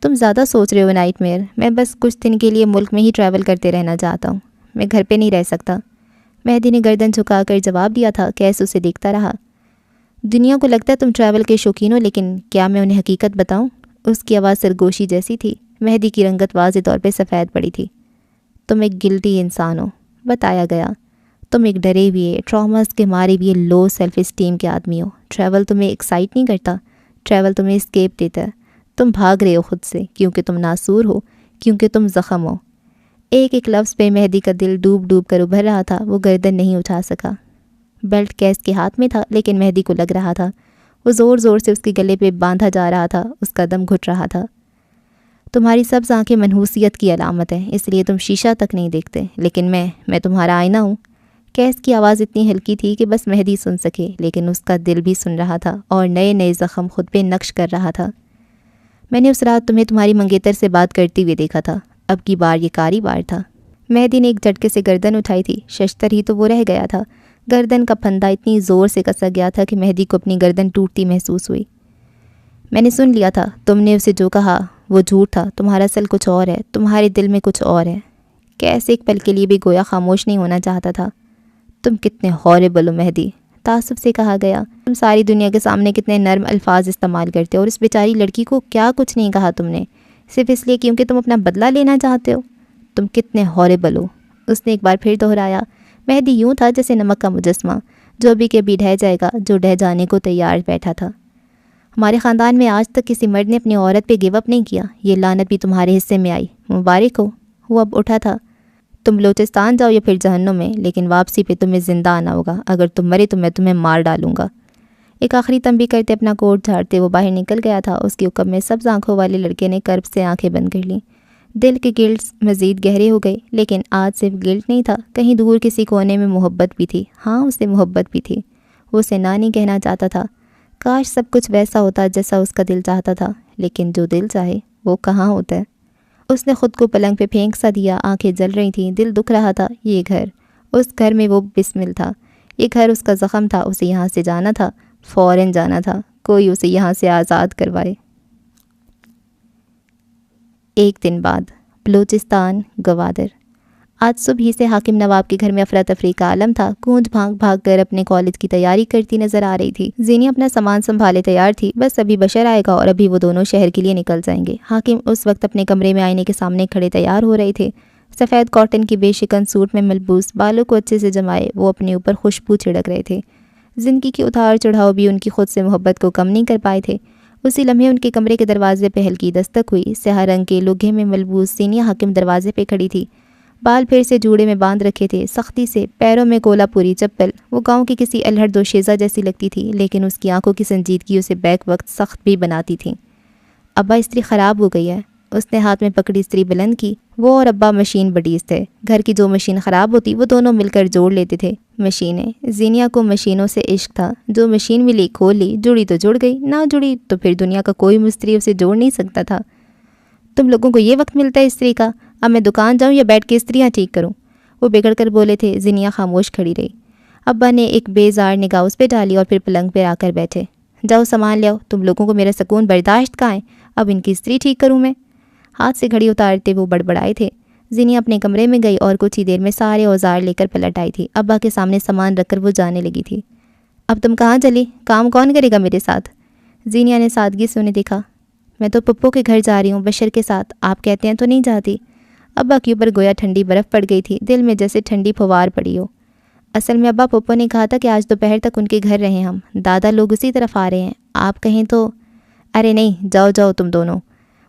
تم زیادہ سوچ رہے ہو نائٹ میئر، میں بس کچھ دن کے لیے ملک میں ہی ٹریول کرتے رہنا چاہتا ہوں، میں گھر پہ نہیں رہ سکتا۔ مہدی نے گردن جھکا کر جواب دیا تھا۔ کیس اسے دیکھتا رہا۔ دنیا کو لگتا ہے تم ٹریول کے شوقین ہو، لیکن کیا میں انہیں حقیقت بتاؤں؟ اس کی آواز سرگوشی جیسی تھی۔ مہدی کی رنگت واضح طور پہ سفید پڑی تھی۔ تم ایک گلٹی انسان ہو، بتایا گیا۔ تم ایک ڈرے ہوئے، ٹراماز کے مارے ہوئے لو سیلف اسٹیم کے آدمی ہو۔ ٹریول تمہیں ایکسائٹ نہیں کرتا، ٹریول تمہیں اسکیپ دیتا ہے۔ تم بھاگ رہے ہو خود سے، کیونکہ تم ناسور ہو، کیونکہ تم زخم ہو۔ ایک ایک لفظ پہ مہدی کا دل ڈوب ڈوب کر ابھر رہا تھا۔ وہ گردن نہیں اٹھا سکا۔ بیلٹ کیس کے ہاتھ میں تھا، لیکن مہدی کو لگ رہا تھا وہ زور زور سے اس کے گلے پہ باندھا جا رہا تھا۔ اس کا دم گھٹ رہا تھا۔ تمہاری سبز آنکھیں منحوسیت کی علامت ہیں، اس لیے تم شیشہ تک نہیں دیکھتے، لیکن میں تمہارا آئینہ ہوں۔ کیس کی آواز اتنی ہلکی تھی کہ بس مہدی سن سکے، لیکن اس کا دل بھی سن رہا تھا اور نئے نئے زخم خود پہ نقش کر رہا تھا۔ میں نے اس رات تمہیں تمہاری منگیتر سے بات کرتے ہوئے دیکھا تھا، اب کی بار یہ کاری بار تھا۔ مہدی نے ایک جھٹکے سے گردن اٹھائی تھی، ششتر ہی تو وہ رہ گیا تھا۔ گردن کا پھندا اتنی زور سے کسا گیا تھا کہ مہدی کو اپنی گردن ٹوٹتی محسوس ہوئی۔ میں نے سن لیا تھا، تم نے اسے جو کہا وہ جھوٹ تھا، تمہارا اصل کچھ اور ہے، تمہارے دل میں کچھ اور ہے۔ کیسے ایک پل کے لیے بھی گویا خاموش نہیں ہونا چاہتا تھا۔ تم کتنے ہاربل ہو مہدی، تعصب سے کہا گیا۔ تم ساری دنیا کے سامنے کتنے نرم الفاظ استعمال کرتے ہو، اور اس بیچاری لڑکی کو کیا کچھ نہیں کہا تم نے، صرف اس لیے کیونکہ تم اپنا بدلہ لینا چاہتے ہو۔ تم کتنے ہاربل ہو، اس نے ایک بار پھر دہرایا۔ مہدی یوں تھا جیسے نمک کا مجسمہ، جو ابھی کے ابھی ڈھہ جائے گا، جو ڈھہ جانے کو تیار بیٹھا تھا۔ ہمارے خاندان میں آج تک کسی مرد نے اپنی عورت پہ گیو اپ نہیں کیا، یہ لعنت بھی تمہارے حصے میں آئی، مبارک ہو۔ وہ اب اٹھا تھا۔ تم بلوچستان جاؤ یا پھر جہنم میں، لیکن واپسی پہ تمہیں زندہ آنا ہوگا، اگر تم مرے تو میں تمہیں مار ڈالوں گا۔ ایک آخری تنبیہ کرتے اپنا کوٹ جھاڑتے وہ باہر نکل گیا تھا۔ اس کے حکم میں سبز آنکھوں والے لڑکے نے کرب سے آنکھیں بند کر لیں۔ دل کے گلٹس مزید گہرے ہو گئے، لیکن آج صرف گلٹ نہیں تھا، کہیں دور کسی کونے میں محبت بھی تھی۔ ہاں، اسے محبت بھی تھی۔ وہ اسے نہ نہیں کہنا چاہتا تھا۔ کاش سب کچھ ویسا ہوتا جیسا اس کا دل چاہتا تھا، لیکن جو دل چاہے وہ کہاں ہوتا ہے۔ اس نے خود کو پلنگ پہ پھینک سا دیا، آنکھیں جل رہی تھیں، دل دکھ رہا تھا۔ یہ گھر، اس گھر میں وہ بسمل تھا، یہ گھر اس کا زخم تھا۔ اسے یہاں سے جانا تھا، فوراً جانا تھا، کوئی اسے یہاں سے آزاد کروائے۔ ایک دن بعد، بلوچستان، گوادر۔ آج صبح ہی سے حاکم نواب کے گھر میں افراتفری کا عالم تھا۔ گونج بھاگ بھاگ کر اپنے کالج کی تیاری کرتی نظر آ رہی تھی۔ زینی اپنا سامان سنبھالے تیار تھی، بس ابھی بشر آئے گا اور ابھی وہ دونوں شہر کے لیے نکل جائیں گے۔ حاکم اس وقت اپنے کمرے میں آئینے کے سامنے کھڑے تیار ہو رہے تھے۔ سفید کاٹن کی بے شکن سوٹ میں ملبوس، بالوں کو اچھے سے جمائے، وہ اپنے اوپر خوشبو چھڑک رہے تھے۔ زندگی کی اتار چڑھاؤ بھی ان کی خود سے محبت کو کم نہیں کر پائے تھے۔ اسی لمحے ان کے کمرے کے دروازے پہ ہلکی دستک ہوئی۔ سیاہ رنگ کے لوگھے میں ملبوس سینیا حاکم دروازے پہ کھڑی تھی۔ بال پھر سے جوڑے میں باندھ رکھے تھے سختی سے، پیروں میں کولا پوری چپل، وہ گاؤں کی کسی الہڑ دوشیزہ جیسی لگتی تھی، لیکن اس کی آنکھوں کی سنجیدگی اسے بیک وقت سخت بھی بناتی تھی۔ ابا استری خراب ہو گئی ہے، اس نے ہاتھ میں پکڑی استری بلند کی۔ وہ اور ابا مشین بڈیز تھے، گھر کی جو مشین خراب ہوتی وہ دونوں مل کر جوڑ لیتے تھے۔ مشینیں، زینیا کو مشینوں سے عشق تھا، جو مشین ملی کھول لی، جڑی تو جڑ گئی، نہ جڑی تو پھر دنیا کا کوئی مستری اسے جوڑ نہیں سکتا تھا۔ تم لوگوں کو یہ وقت ملتا ہے استری کا؟ اب میں دکان جاؤں یا بیٹھ کے استریاں ٹھیک کروں؟ وہ بگڑ کر بولے تھے۔ زینیا خاموش کھڑی رہی۔ ابا نے ایک بیزار نگاہ اس پہ ڈالی اور پھر پلنگ پہ آ کر بیٹھے۔ جاؤ سامان لے آؤ، تم لوگوں کو میرا سکون برداشت کہاں ہے؟ اب ان کی استری ٹھیک کروں میں؟ ہاتھ سے گھڑی اتارتے وہ بڑبڑائے تھے۔ زینیا اپنے کمرے میں گئی اور کچھ ہی دیر میں سارے اوزار لے کر پلٹ آئی تھی۔ ابا کے سامنے سامان رکھ کر وہ جانے لگی تھی۔ اب تم کہاں چلی؟ کام کون کرے گا میرے ساتھ؟ زینیا نے سادگی سے انہیں دیکھا۔ میں تو پپو کے گھر جا رہی ہوں، بشر کے ساتھ، آپ کہتے ہیں تو نہیں جاتی؟ ابا کے اوپر گویا ٹھنڈی برف پڑ گئی تھی، دل میں جیسے ٹھنڈی پھوار پڑی ہو۔ اصل میں ابا، پپو نے کہا تھا کہ آج دوپہر تک ان کے گھر رہیں ہم، دادا لوگ اسی طرف آ رہے ہیں، آپ کہیں تو؟ ارے نہیں، جاؤ جاؤ تم دونوں،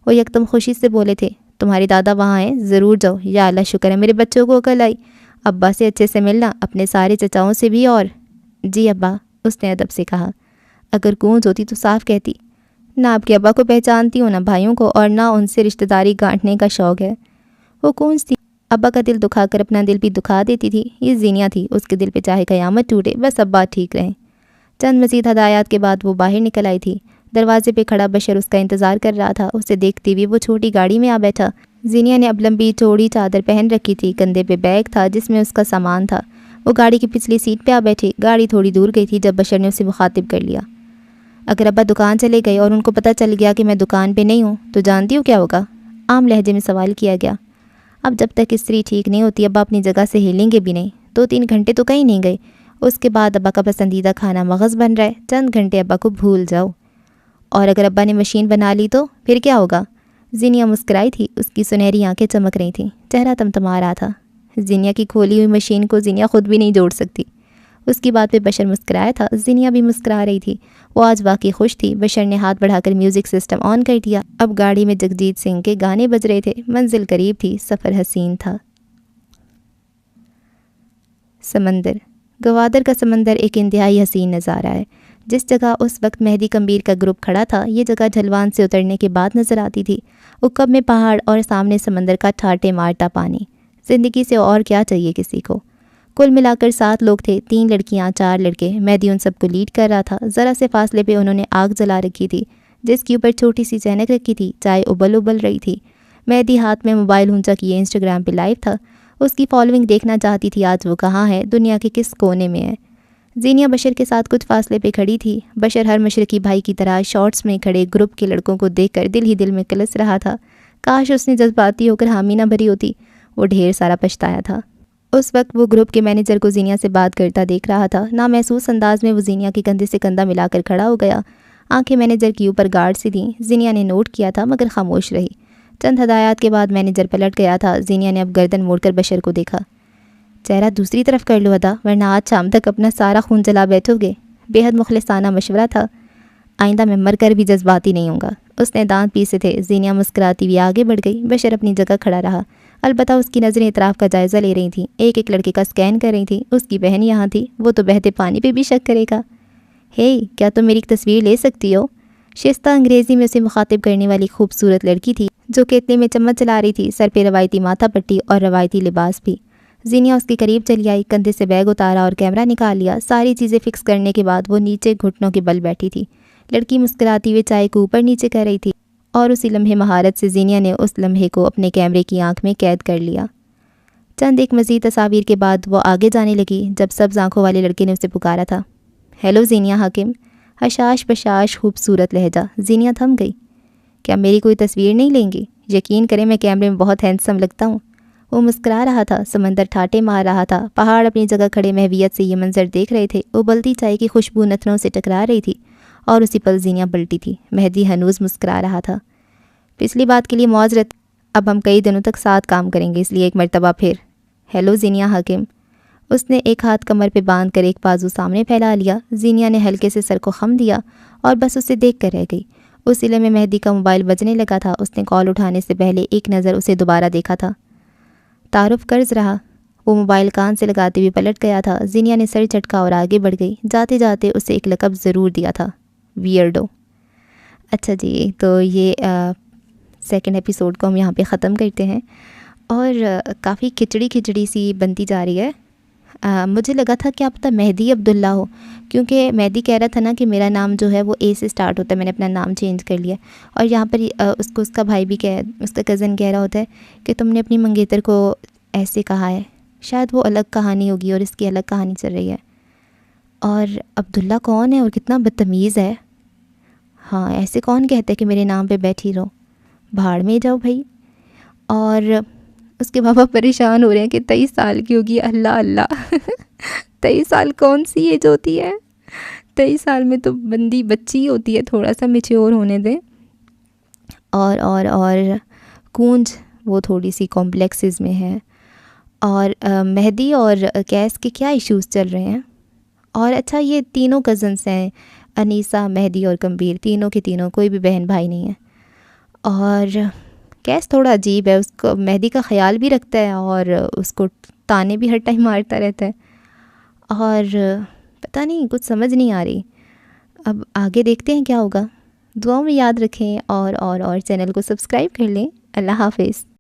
وہ یکدم خوشی سے بولے تھے۔ تمہارے دادا وہاں ہیں، ضرور جاؤ۔ یا اللہ، شکر ہے میرے بچوں کو عقل آئی، ابا سے اچھے سے ملنا، اپنے سارے چچاؤں سے بھی۔ اور جی ابا، اس نے ادب سے کہا۔ اگر گونج ہوتی تو صاف کہتی، نہ آپ کے ابا کو پہچانتی ہوں، نہ بھائیوں کو، اور نہ ان سے رشتہ داری گانٹنے کا شوق ہے۔ وہ گونج تھی، ابا کا دل دکھا کر اپنا دل بھی دکھا دیتی تھی۔ یہ زینیا تھی، اس کے دل پہ چاہے قیامت ٹوٹے، بس ابا ٹھیک رہیں۔ چند مزید ہدایات کے بعد وہ باہر نکل آئی تھی۔ دروازے پہ کھڑا بشر اس کا انتظار کر رہا تھا۔ اسے دیکھتے ہوئے وہ چھوٹی گاڑی میں آ بیٹھا۔ زینیا نے اب لمبی چوڑی چادر پہن رکھی تھی، کندھے پہ بیگ تھا جس میں اس کا سامان تھا۔ وہ گاڑی کی پچھلی سیٹ پہ آ بیٹھے۔ گاڑی تھوڑی دور گئی تھی جب بشر نے اسے مخاطب کر لیا۔ اگر ابا دکان چلے گئے اور ان کو پتہ چل گیا کہ میں دکان پہ نہیں ہوں تو جانتی ہو کیا ہوگا؟ عام لہجے میں سوال کیا گیا۔ اب جب تک استری ٹھیک نہیں ہوتی ابا اپنی جگہ سے ہلیں گے بھی نہیں۔ 2-3 گھنٹے تو کہیں نہیں گئے۔ اس کے بعد ابا کا پسندیدہ کھانا مغز بن رہا ہے، چند گھنٹے ابا کو بھول جاؤ۔ اور اگر ابا نے مشین بنا لی تو پھر کیا ہوگا؟ زینیا مسکرائی تھی، اس کی سنہری آنکھیں چمک رہی تھیں، چہرہ تمتما رہا تھا۔ زینیا کی کھولی ہوئی مشین کو زینیا خود بھی نہیں جوڑ سکتی۔ اس کی بات پہ بشر مسکرایا تھا، زینیا بھی مسکرا رہی تھی۔ وہ آج واقعی خوش تھی۔ بشر نے ہاتھ بڑھا کر میوزک سسٹم آن کر دیا۔ اب گاڑی میں جگجیت سنگھ کے گانے بج رہے تھے۔ منزل قریب تھی، سفر حسین تھا۔ سمندر، گوادر کا سمندر ایک انتہائی حسین نظارہ ہے۔ جس جگہ اس وقت مہدی کمبیر کا گروپ کھڑا تھا، یہ جگہ ڈھلوان سے اترنے کے بعد نظر آتی تھی۔ عقب میں پہاڑ اور سامنے سمندر کا ٹھاٹے مارتا پانی۔ زندگی سے اور کیا چاہیے کسی کو؟ کل ملا کر 7 لوگ تھے، 3 لڑکیاں 4 لڑکے۔ مہدی ان سب کو لیڈ کر رہا تھا۔ ذرا سے فاصلے پہ انہوں نے آگ جلا رکھی تھی جس کے اوپر چھوٹی سی چینک رکھی تھی، چائے ابل رہی تھی۔ مہدی ہاتھ میں موبائل اونچا کیے انسٹاگرام پہ لائیو تھا۔ اس کی فالوئنگ دیکھنا چاہتی تھی آج وہ کہاں ہے، دنیا کے کس کونے میں ہے۔ زینیا بشر کے ساتھ کچھ فاصلے پہ کھڑی تھی۔ بشر ہر مشرقی بھائی کی طرح شارٹس میں کھڑے گروپ کے لڑکوں کو دیکھ کر دل ہی دل میں کلس رہا تھا۔ کاش اس نے جذباتی ہو کر حامی نہ بھری ہوتی۔ وہ ڈھیر سارا پچھتایا تھا۔ اس وقت وہ گروپ کے مینیجر کو زینیا سے بات کرتا دیکھ رہا تھا۔ نامحسوس انداز میں وہ زینیا کے کندھے سے کندھا ملا کر کھڑا ہو گیا۔ آنکھیں مینیجر کی اوپر گارڈ سی تھیں۔ زینیا نے نوٹ کیا تھا مگر خاموش رہی۔ چند ہدایات کے بعد مینیجر پلٹ گیا تھا۔ زینیا نے اب گردن موڑ کر بشر کو دیکھا۔ چہرہ دوسری طرف کر لو ادا، ورنہ آج شام تک اپنا سارا خون جلا بیٹھو گے۔ بے حد مخلصانہ مشورہ تھا۔ آئندہ میں مر کر بھی جذباتی نہیں ہوں گا۔ اس نے دانت پیسے تھے۔ زینیا مسکراتی ہوئی آگے بڑھ گئی۔ بشر اپنی جگہ کھڑا رہا، البتہ اس کی نظریں اطراف کا جائزہ لے رہی تھیں، ایک ایک لڑکے کا سکین کر رہی تھیں۔ اس کی بہن یہاں تھی، وہ تو بہتے پانی پہ بھی شک کرے گا۔ ہے کیا تم میری تصویر لے سکتی ہو؟ شائستہ انگریزی میں اسے مخاطب کرنے والی خوبصورت لڑکی تھی جو کہ اتنے میں چمچ چلا رہی تھی، سر پہ روایتی ماتھا پٹی اور روایتی لباس بھی۔ زینیا اس کے قریب چلی آئی، کندھے سے بیگ اتارا اور کیمرہ نکال لیا۔ ساری چیزیں فکس کرنے کے بعد وہ نیچے گھٹنوں کے بل بیٹھی تھی۔ لڑکی مسکراتی ہوئے چائے کو اوپر نیچے کر رہی تھی اور اسی لمحے مہارت سے زینیا نے اس لمحے کو اپنے کیمرے کی آنکھ میں قید کر لیا۔ چند ایک مزید تصاویر کے بعد وہ آگے جانے لگی جب سبز آنکھوں والے لڑکے نے اسے پکارا تھا۔ ہیلو زینیا حاکم، حشاش بشاش خوبصورت لہجہ۔ زینیا تھم گئی۔ کیا میری کوئی تصویر نہیں لیں گی؟ یقین کریں میں کیمرے میں بہت ہینڈسم لگتا ہوں۔ وہ مسکرا رہا تھا، سمندر ٹھاٹے مار رہا تھا، پہاڑ اپنی جگہ کھڑے محویت سے یہ منظر دیکھ رہے تھے۔ ابلتی چائے کی خوشبو نتنوں سے ٹکرا رہی تھی اور اسی پل زینیا پلٹی تھی۔ مہدی ہنوز مسکرا رہا تھا۔ پچھلی بات کے لیے معذرت، اب ہم کئی دنوں تک ساتھ کام کریں گے، اس لیے ایک مرتبہ پھر ہیلو زینیا حاکم۔ اس نے ایک ہاتھ کمر پہ باندھ کر ایک بازو سامنے پھیلا لیا۔ زینیا نے ہلکے سے سر کو خم دیا اور بس اسے دیکھ کر رہ گئی۔ اس ضلع میں مہدی کا موبائل بجنے لگا تھا۔ اس نے کال اٹھانے سے پہلے ایک نظر اسے دوبارہ دیکھا تھا۔ تعارف قرض رہا۔ وہ موبائل کان سے لگاتے ہوئے پلٹ گیا تھا۔ زینیا نے سر جھٹکا اور آگے بڑھ گئی۔ جاتے جاتے اسے ایک لقب ضرور دیا تھا، ویئرڈو۔ اچھا جی، تو یہ سیکنڈ ایپیسوڈ کو ہم یہاں پہ ختم کرتے ہیں، اور کافی کھچڑی سی بنتی جا رہی ہے۔ مجھے لگا تھا کہ آپ مہدی عبداللہ ہو، کیونکہ مہدی کہہ رہا تھا نا کہ میرا نام جو ہے وہ اے سے سٹارٹ ہوتا ہے، میں نے اپنا نام چینج کر لیا۔ اور یہاں پر اس کو اس کا بھائی بھی اس کا کزن کہہ رہا ہوتا ہے کہ تم نے اپنی منگیتر کو ایسے کہا ہے۔ شاید وہ الگ کہانی ہوگی اور اس کی الگ کہانی چل رہی ہے۔ اور عبداللہ کون ہے اور کتنا بدتمیز ہے؟ ہاں، ایسے کون کہتا ہے کہ میرے نام پہ بیٹھی رہو، بھاڑ میں جاؤ بھائی۔ اور اس کے بابا پریشان ہو رہے ہیں کہ 23 سال کی ہوگی۔ اللہ اللہ 23 سال کون سی ایج ہوتی ہے؟ 23 سال میں تو بندی بچی ہوتی ہے، تھوڑا سا میچیور ہونے دیں۔ اور کونج وہ تھوڑی سی کمپلیکسز میں ہے۔ اور مہدی اور کیس کے کیا ایشوز چل رہے ہیں؟ اور اچھا، یہ تینوں کزنس ہیں، انیسہ، مہدی اور کمبیر، تینوں کے تینوں، کوئی بھی بہن بھائی نہیں ہے۔ اور کیس تھوڑا عجیب ہے، اس کو مہدی کا خیال بھی رکھتا ہے اور اس کو تانے بھی ہر ٹائم مارتا رہتا ہے، اور پتہ نہیں، کچھ سمجھ نہیں آ رہی۔ اب آگے دیکھتے ہیں کیا ہوگا۔ دعاؤں میں یاد رکھیں، اور چینل کو سبسکرائب کر لیں۔ اللہ حافظ۔